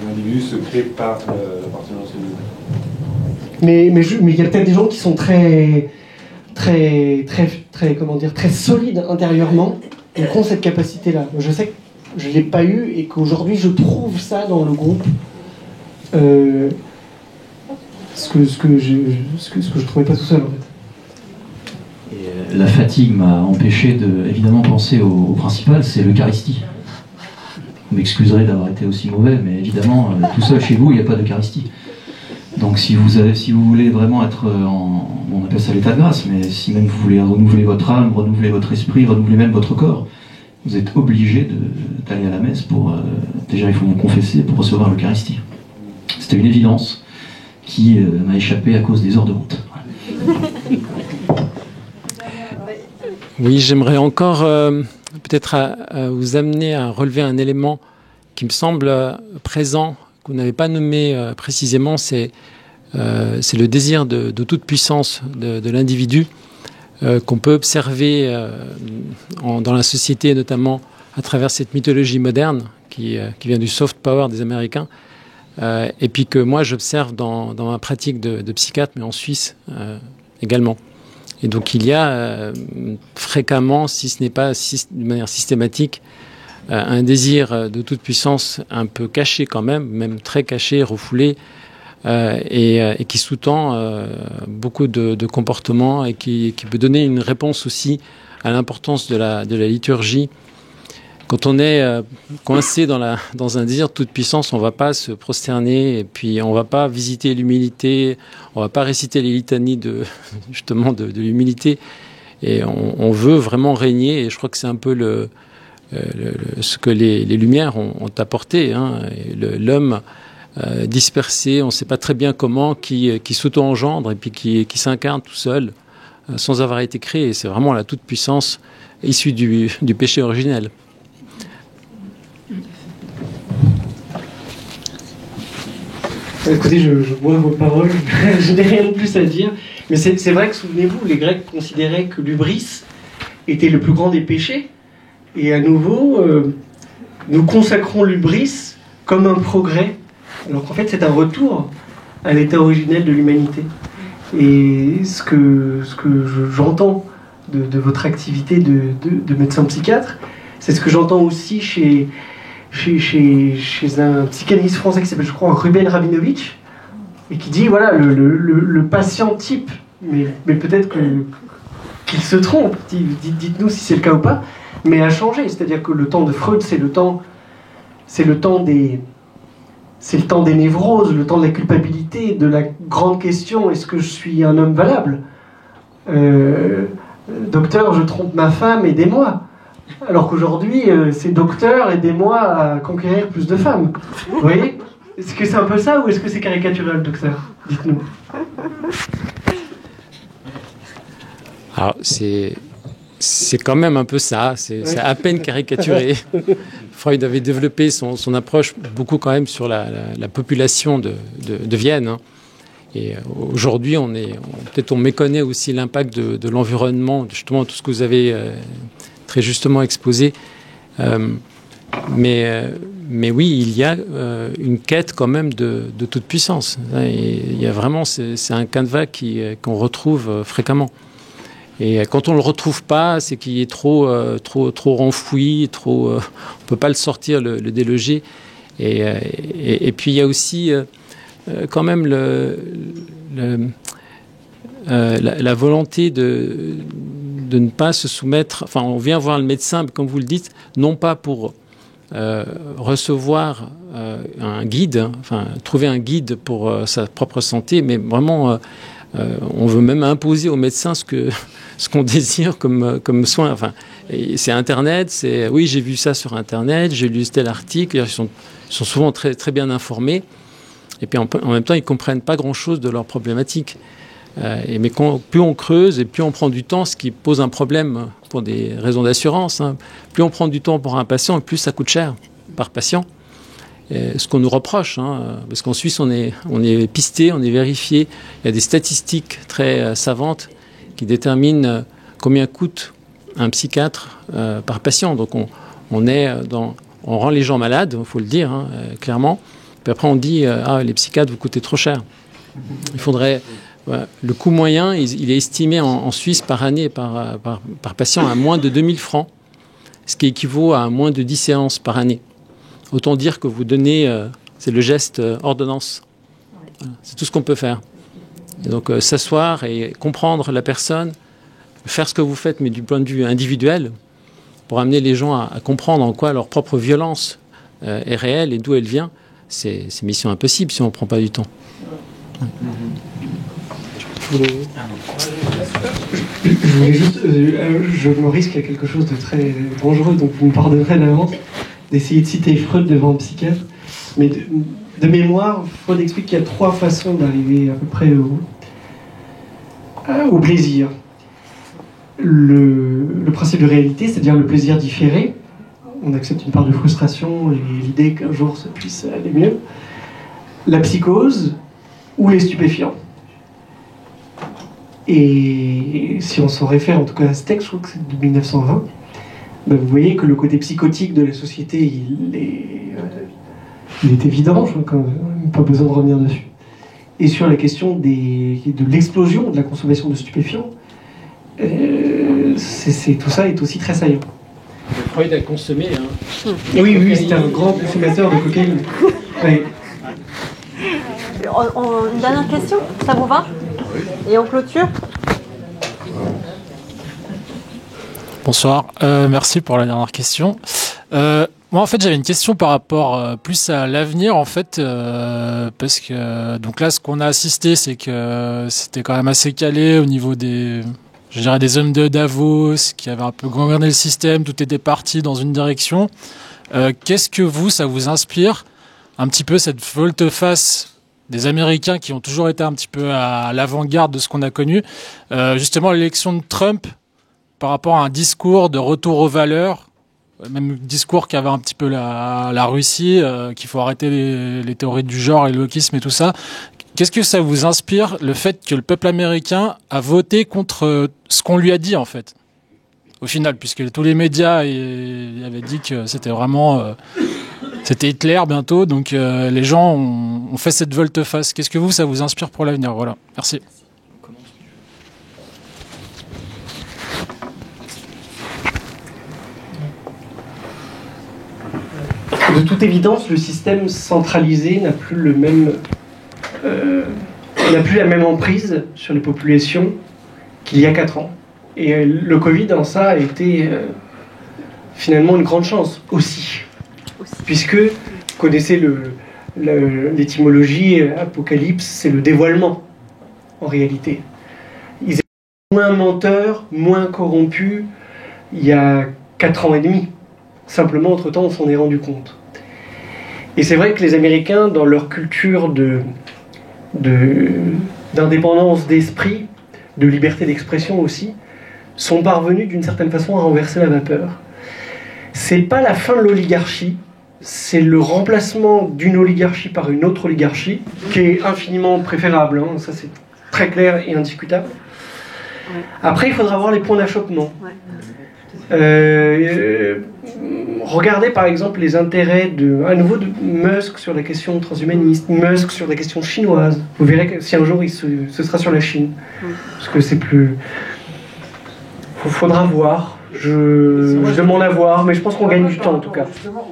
Speaker 5: L'individu se crée par l'appartenance au groupe. Mais il y a peut-être des gens qui sont très solides intérieurement et qui ont cette capacité-là. Je sais que je ne l'ai pas eu et qu'aujourd'hui je trouve ça dans le groupe. Ce que je trouvais pas tout seul en fait.
Speaker 4: Et la fatigue m'a empêché de évidemment penser au principal, c'est l'Eucharistie. Vous m'excuserez d'avoir été aussi mauvais, mais évidemment, tout seul chez vous, il n'y a pas d'Eucharistie. Donc si vous voulez vraiment être on appelle ça l'état de grâce, mais si même vous voulez renouveler votre âme, renouveler votre esprit, renouveler même votre corps, vous êtes obligé d'aller à la messe pour... déjà, il faut vous confesser pour recevoir l'Eucharistie. C'était une évidence qui m'a échappé à cause des heures de route.
Speaker 7: Oui, j'aimerais encore peut-être vous amener à relever un élément qui me semble présent, que vous n'avez pas nommé précisément, c'est le désir de toute puissance de l'individu qu'on peut observer dans la société, notamment à travers cette mythologie moderne qui vient du soft power des Américains, et puis que moi j'observe dans ma pratique de psychiatre, mais en Suisse également. Et donc il y a fréquemment, si ce n'est pas de manière systématique, un désir de toute puissance un peu caché quand même très caché, refoulé, et qui sous-tend beaucoup de comportements et qui peut donner une réponse aussi à l'importance de la liturgie. Quand on est coincé dans un désir de toute puissance, on ne va pas se prosterner et puis on ne va pas visiter l'humilité, on ne va pas réciter les litanies de l'humilité. Et on veut vraiment régner, et je crois que c'est un peu ce que les Lumières ont apporté. Hein. L'homme dispersé, on ne sait pas très bien comment, qui s'auto-engendre et puis qui s'incarne tout seul, sans avoir été créé. Et c'est vraiment la toute-puissance issue du péché originel.
Speaker 12: Écoutez, je bois vos paroles, je n'ai rien de plus à dire, mais c'est vrai que, souvenez-vous, les Grecs considéraient que l'hubris était le plus grand des péchés, et à nouveau, nous consacrons l'hubris comme un progrès, alors qu'en fait c'est un retour à l'état originel de l'humanité. Et ce que j'entends de votre activité de médecin psychiatre, c'est ce que j'entends aussi chez un psychanalyste français qui s'appelle, je crois, Ruben Rabinovitch, et qui dit, voilà, le patient type, mais peut-être qu'il se trompe, dites-nous si c'est le cas ou pas, mais a changé. C'est-à-dire que le temps de Freud, c'est le temps des névroses, le temps de la culpabilité, de la grande question, est-ce que je suis un homme valable ? Docteur, je trompe ma femme, aidez-moi. Alors qu'aujourd'hui, c'est docteur, aidez-moi à conquérir plus de femmes. Vous voyez ? Est-ce que c'est un peu ça ou est-ce que c'est caricatural, docteur ? Dites-nous.
Speaker 7: Alors, c'est quand même un peu ça, c'est à peine caricaturé. Freud avait développé son approche beaucoup quand même sur la population de Vienne. Hein. Et aujourd'hui, on méconnaît aussi l'impact de l'environnement, justement tout ce que vous avez très justement exposé. Mais oui, il y a une quête quand même de toute puissance. Et il y a vraiment, c'est un canevas qu'on retrouve fréquemment.
Speaker 13: Et quand on le retrouve pas, c'est qu'il est trop renfoui, on peut pas le sortir, le déloger. Et puis il y a aussi quand même la volonté de ne pas se soumettre. Enfin, on vient voir le médecin, comme vous le dites, non pas pour recevoir un guide, enfin trouver un guide pour sa propre santé, mais vraiment on veut même imposer au médecin ce qu'on désire comme soin. Enfin, c'est Internet, oui, j'ai vu ça sur Internet, j'ai lu tel article. Ils sont souvent très, très bien informés. Et puis en même temps, ils ne comprennent pas grand-chose de leurs problématiques. Mais plus on creuse et plus on prend du temps, ce qui pose un problème pour des raisons d'assurance, hein. Plus on prend du temps pour un patient, plus ça coûte cher par patient. Ce qu'on nous reproche, hein, parce qu'en Suisse, on est pisté, on est vérifié. Il y a des statistiques très savantes qui déterminent combien coûte un psychiatre par patient. Donc on rend les gens malades, il faut le dire, hein, clairement. Puis après, on dit les psychiatres, vous coûtez trop cher. Il faudrait... le coût moyen, il est estimé en Suisse par année, par patient, à moins de 2000 francs, ce qui équivaut à moins de 10 séances par année. Autant dire que vous donnez, c'est le geste ordonnance. C'est tout ce qu'on peut faire. Et donc s'asseoir et comprendre la personne, faire ce que vous faites, mais du point de vue individuel, pour amener les gens à comprendre en quoi leur propre violence est réelle et d'où elle vient, c'est mission impossible si on ne prend pas du temps.
Speaker 12: Je me risque à quelque chose de très dangereux, donc vous me pardonnerez d'avance d'essayer de citer Freud devant un psychiatre. Mais de mémoire, Freud explique qu'il y a 3 façons d'arriver à peu près au plaisir. Le principe de réalité, c'est-à-dire le plaisir différé. On accepte une part de frustration et l'idée qu'un jour ça puisse aller mieux. La psychose ou les stupéfiants. Et si on s'en réfère en tout cas à ce texte, je crois que c'est de 1920, ben vous voyez que le côté psychotique de la société, il est évident, je crois pas besoin de revenir dessus. Et sur la question de l'explosion de la consommation de stupéfiants, tout ça est aussi très saillant.
Speaker 13: Freud a consommé. Hein.
Speaker 12: Oui, c'était un grand consommateur de cocaïne. Oui.
Speaker 14: Une dernière question, ça vous va? Et on clôture?
Speaker 15: Bonsoir, merci pour la dernière question. Moi, en fait, j'avais une question par rapport plus à l'avenir, en fait, parce que donc là, ce qu'on a assisté, c'est que c'était quand même assez calé au niveau des hommes de Davos qui avaient un peu gangrené le système, tout était parti dans une direction. Qu'est-ce que ça vous inspire un petit peu cette volte-face des Américains qui ont toujours été un petit peu à l'avant-garde de ce qu'on a connu, justement l'élection de Trump par rapport à un discours de retour aux valeurs, même discours qu'avait un petit peu la Russie, qu'il faut arrêter les théories du genre et le wokisme et tout ça. Qu'est-ce que ça vous inspire, le fait que le peuple américain a voté contre ce qu'on lui a dit, en fait, au final, puisque tous les médias avaient dit que c'était vraiment... c'était Hitler bientôt, donc les gens ont fait cette volte-face. Qu'est-ce que ça vous inspire pour l'avenir? Voilà, merci.
Speaker 12: De toute évidence, le système centralisé n'a plus la même emprise sur les populations qu'il y a 4 ans. Et le Covid, en ça, a été finalement une grande chance aussi. Puisque, vous connaissez l'étymologie, apocalypse, c'est le dévoilement, en réalité. Ils étaient moins menteurs, moins corrompus, il y a 4 ans et demi. Simplement, entre-temps, on s'en est rendu compte. Et c'est vrai que les Américains, dans leur culture d'indépendance d'esprit, de liberté d'expression aussi, sont parvenus d'une certaine façon à renverser la vapeur. C'est pas la fin de l'oligarchie, c'est le remplacement d'une oligarchie par une autre oligarchie, qui est infiniment préférable, hein, ça c'est très clair et indiscutable. Ouais. Après, il faudra voir les points d'achoppement. Ouais. Regardez par exemple les intérêts à nouveau de Musk sur la question transhumaniste, Musk sur la question chinoise. Vous verrez que si un jour ce sera sur la Chine, parce que c'est plus... Faudra voir. Je demande à voir, mais je pense qu'on gagne du temps en tout cas.
Speaker 15: Justement,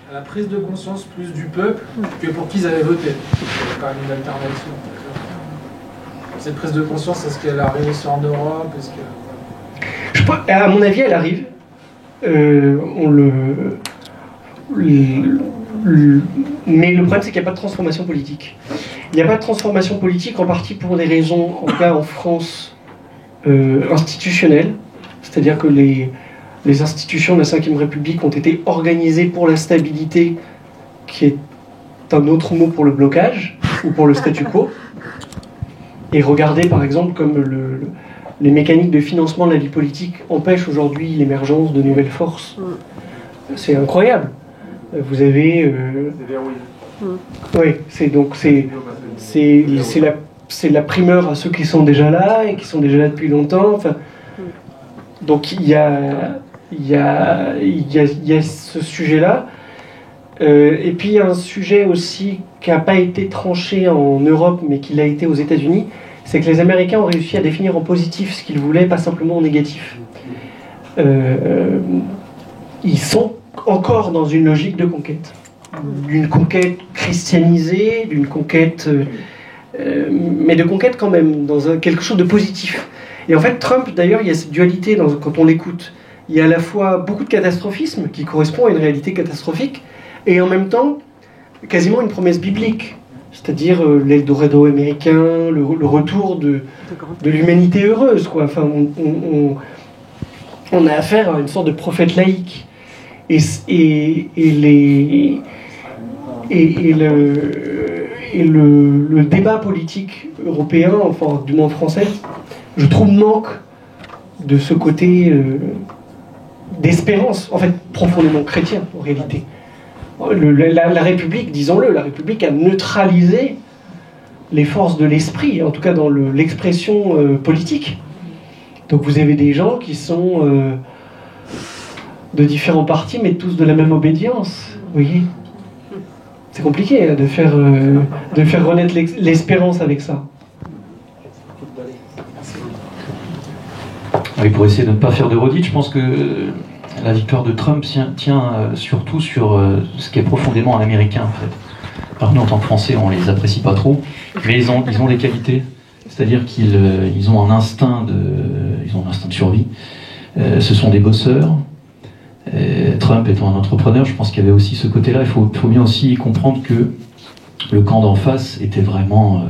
Speaker 15: à la prise de conscience plus du peuple que pour qui ils avaient voté. C'est quand même une alternative. Cette prise de conscience, est-ce qu'elle arrive aussi en Europe?
Speaker 12: À mon avis, elle arrive. Mais le problème, c'est qu'il n'y a pas de transformation politique. Il n'y a pas de transformation politique en partie pour des raisons, en tout cas en France, institutionnelles. C'est-à-dire que les institutions de la Ve République ont été organisées pour la stabilité, qui est un autre mot pour le blocage, ou pour le statu quo. Et regardez par exemple comme les mécaniques de financement de la vie politique empêchent aujourd'hui l'émergence de nouvelles forces. C'est incroyable. Vous avez... Oui, c'est la primeur à ceux qui sont déjà là et qui sont déjà là depuis longtemps. Enfin, donc il y a ce sujet-là. Et puis il y a un sujet aussi qui n'a pas été tranché en Europe, mais qui l'a été aux États-Unis, c'est que les Américains ont réussi à définir en positif ce qu'ils voulaient, pas simplement en négatif. Ils sont encore dans une logique de conquête. D'une conquête christianisée, d'une conquête... mais de conquête quand même, dans quelque chose de positif. Et en fait, Trump, d'ailleurs, il y a cette dualité quand on l'écoute. Il y a à la fois beaucoup de catastrophisme qui correspond à une réalité catastrophique, et en même temps, quasiment une promesse biblique. C'est-à-dire l'Eldorado américain, le retour de l'humanité heureuse, quoi. Enfin, on a affaire à une sorte de prophète laïque. Et le débat politique européen, enfin du moins français, je trouve manque de ce côté d'espérance, en fait profondément chrétien en réalité. La République, disons-le, la République a neutralisé les forces de l'esprit, en tout cas dans l'expression politique. Donc vous avez des gens qui sont de différents partis, mais tous de la même obédience, vous voyez. C'est compliqué hein, de faire renaître l'espérance avec ça.
Speaker 4: Oui, pour essayer de ne pas faire de redite, je pense que la victoire de Trump tient surtout sur ce qui est profondément américain, en fait. Alors nous, en tant que Français, on les apprécie pas trop, mais ils ont des qualités. C'est-à-dire qu'ils ont un instinct de survie. Ce sont des bosseurs. Trump étant un entrepreneur, je pense qu'il y avait aussi ce côté-là. Il faut bien aussi comprendre que le camp d'en face était vraiment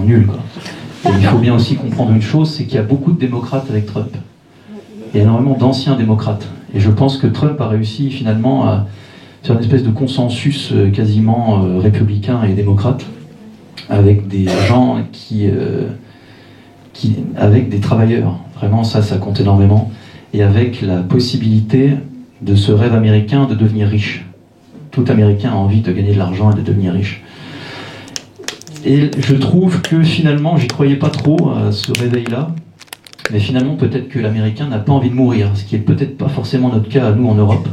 Speaker 4: nul, quoi. Et il faut bien aussi comprendre une chose, c'est qu'il y a beaucoup de démocrates avec Trump. Il y a énormément d'anciens démocrates. Et je pense que Trump a réussi finalement à faire une espèce de consensus quasiment républicain et démocrate avec des gens avec des travailleurs. Vraiment, ça compte énormément. Et avec la possibilité de ce rêve américain de devenir riche. Tout Américain a envie de gagner de l'argent et de devenir riche. Et je trouve que finalement, j'y croyais pas trop à ce réveil-là, mais finalement peut-être que l'Américain n'a pas envie de mourir, ce qui est peut-être pas forcément notre cas à nous en Europe.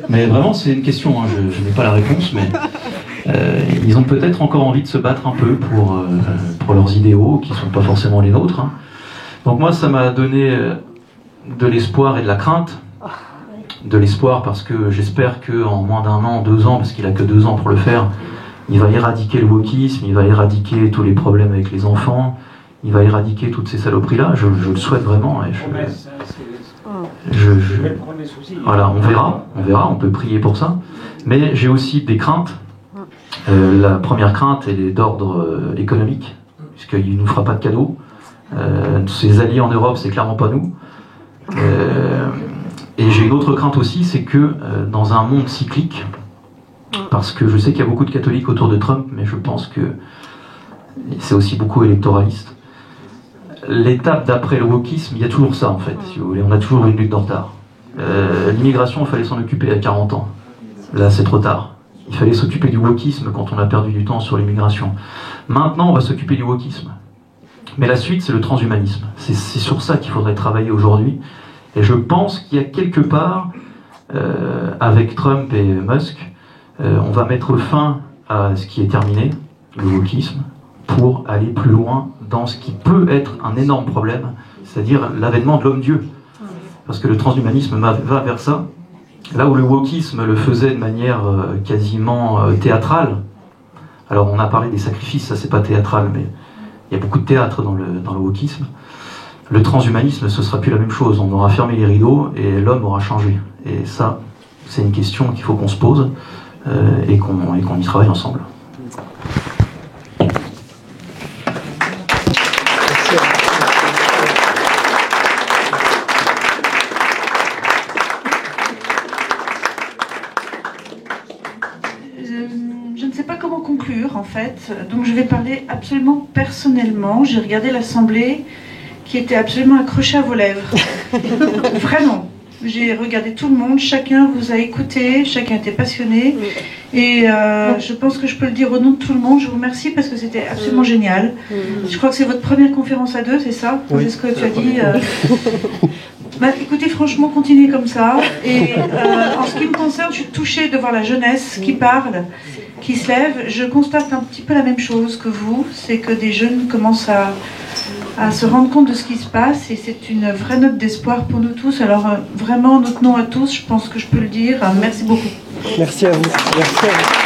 Speaker 4: Mais vraiment, c'est une question, hein, je n'ai pas la réponse, mais ils ont peut-être encore envie de se battre un peu pour leurs idéaux, qui sont pas forcément les nôtres. Hein. Donc moi, ça m'a donné de l'espoir et de la crainte. De l'espoir parce que j'espère qu'en moins d'un an, 2 ans, parce qu'il a que 2 ans pour le faire, il va éradiquer le wokisme, il va éradiquer tous les problèmes avec les enfants, il va éradiquer toutes ces saloperies-là. Je le souhaite vraiment. Et voilà, on verra, on peut prier pour ça. Mais j'ai aussi des craintes. La première crainte, elle est d'ordre économique, puisqu'il ne nous fera pas de cadeaux. Ses alliés en Europe, c'est clairement pas nous. Et j'ai une autre crainte aussi, c'est que dans un monde cyclique, parce que je sais qu'il y a beaucoup de catholiques autour de Trump, mais je pense que c'est aussi beaucoup électoraliste. L'étape d'après le wokisme, il y a toujours ça en fait, si vous voulez, on a toujours une lutte de retard. L'immigration, il fallait s'en occuper à 40 ans. Là, c'est trop tard. Il fallait s'occuper du wokisme quand on a perdu du temps sur l'immigration. Maintenant, on va s'occuper du wokisme. Mais la suite, c'est le transhumanisme. C'est sur ça qu'il faudrait travailler aujourd'hui. Et je pense qu'il y a quelque part, avec Trump et Musk, on va mettre fin à ce qui est terminé, le wokisme, pour aller plus loin dans ce qui peut être un énorme problème, c'est-à-dire l'avènement de l'homme-dieu. Parce que le transhumanisme va vers ça. Là où le wokisme le faisait de manière quasiment théâtrale, alors on a parlé des sacrifices, ça c'est pas théâtral, mais il y a beaucoup de théâtre dans le wokisme. Le transhumanisme, ce sera plus la même chose. On aura fermé les rideaux et l'homme aura changé. Et ça, c'est une question qu'il faut qu'on se pose et qu'on y travaille ensemble.
Speaker 1: Je ne sais pas comment conclure en fait, donc je vais parler absolument personnellement. J'ai regardé l'assemblée qui était absolument accrochée à vos lèvres. Vraiment. J'ai regardé tout le monde, chacun vous a écouté, chacun était passionné. Et je pense que je peux le dire au nom de tout le monde. Je vous remercie parce que c'était absolument génial. Je crois que c'est votre première conférence à deux, c'est ça?
Speaker 3: Oui.
Speaker 1: C'est ce que tu as dit. Bah, écoutez, franchement, continuez comme ça. Et en ce qui me concerne, je suis touchée de voir la jeunesse qui parle, qui se lève. Je constate un petit peu la même chose que vous, c'est que des jeunes commencent à se rendre compte de ce qui se passe et c'est une vraie note d'espoir pour nous tous. Alors vraiment, notre nom à tous, je pense que je peux le dire. Merci beaucoup.
Speaker 3: Merci à vous. Merci à vous.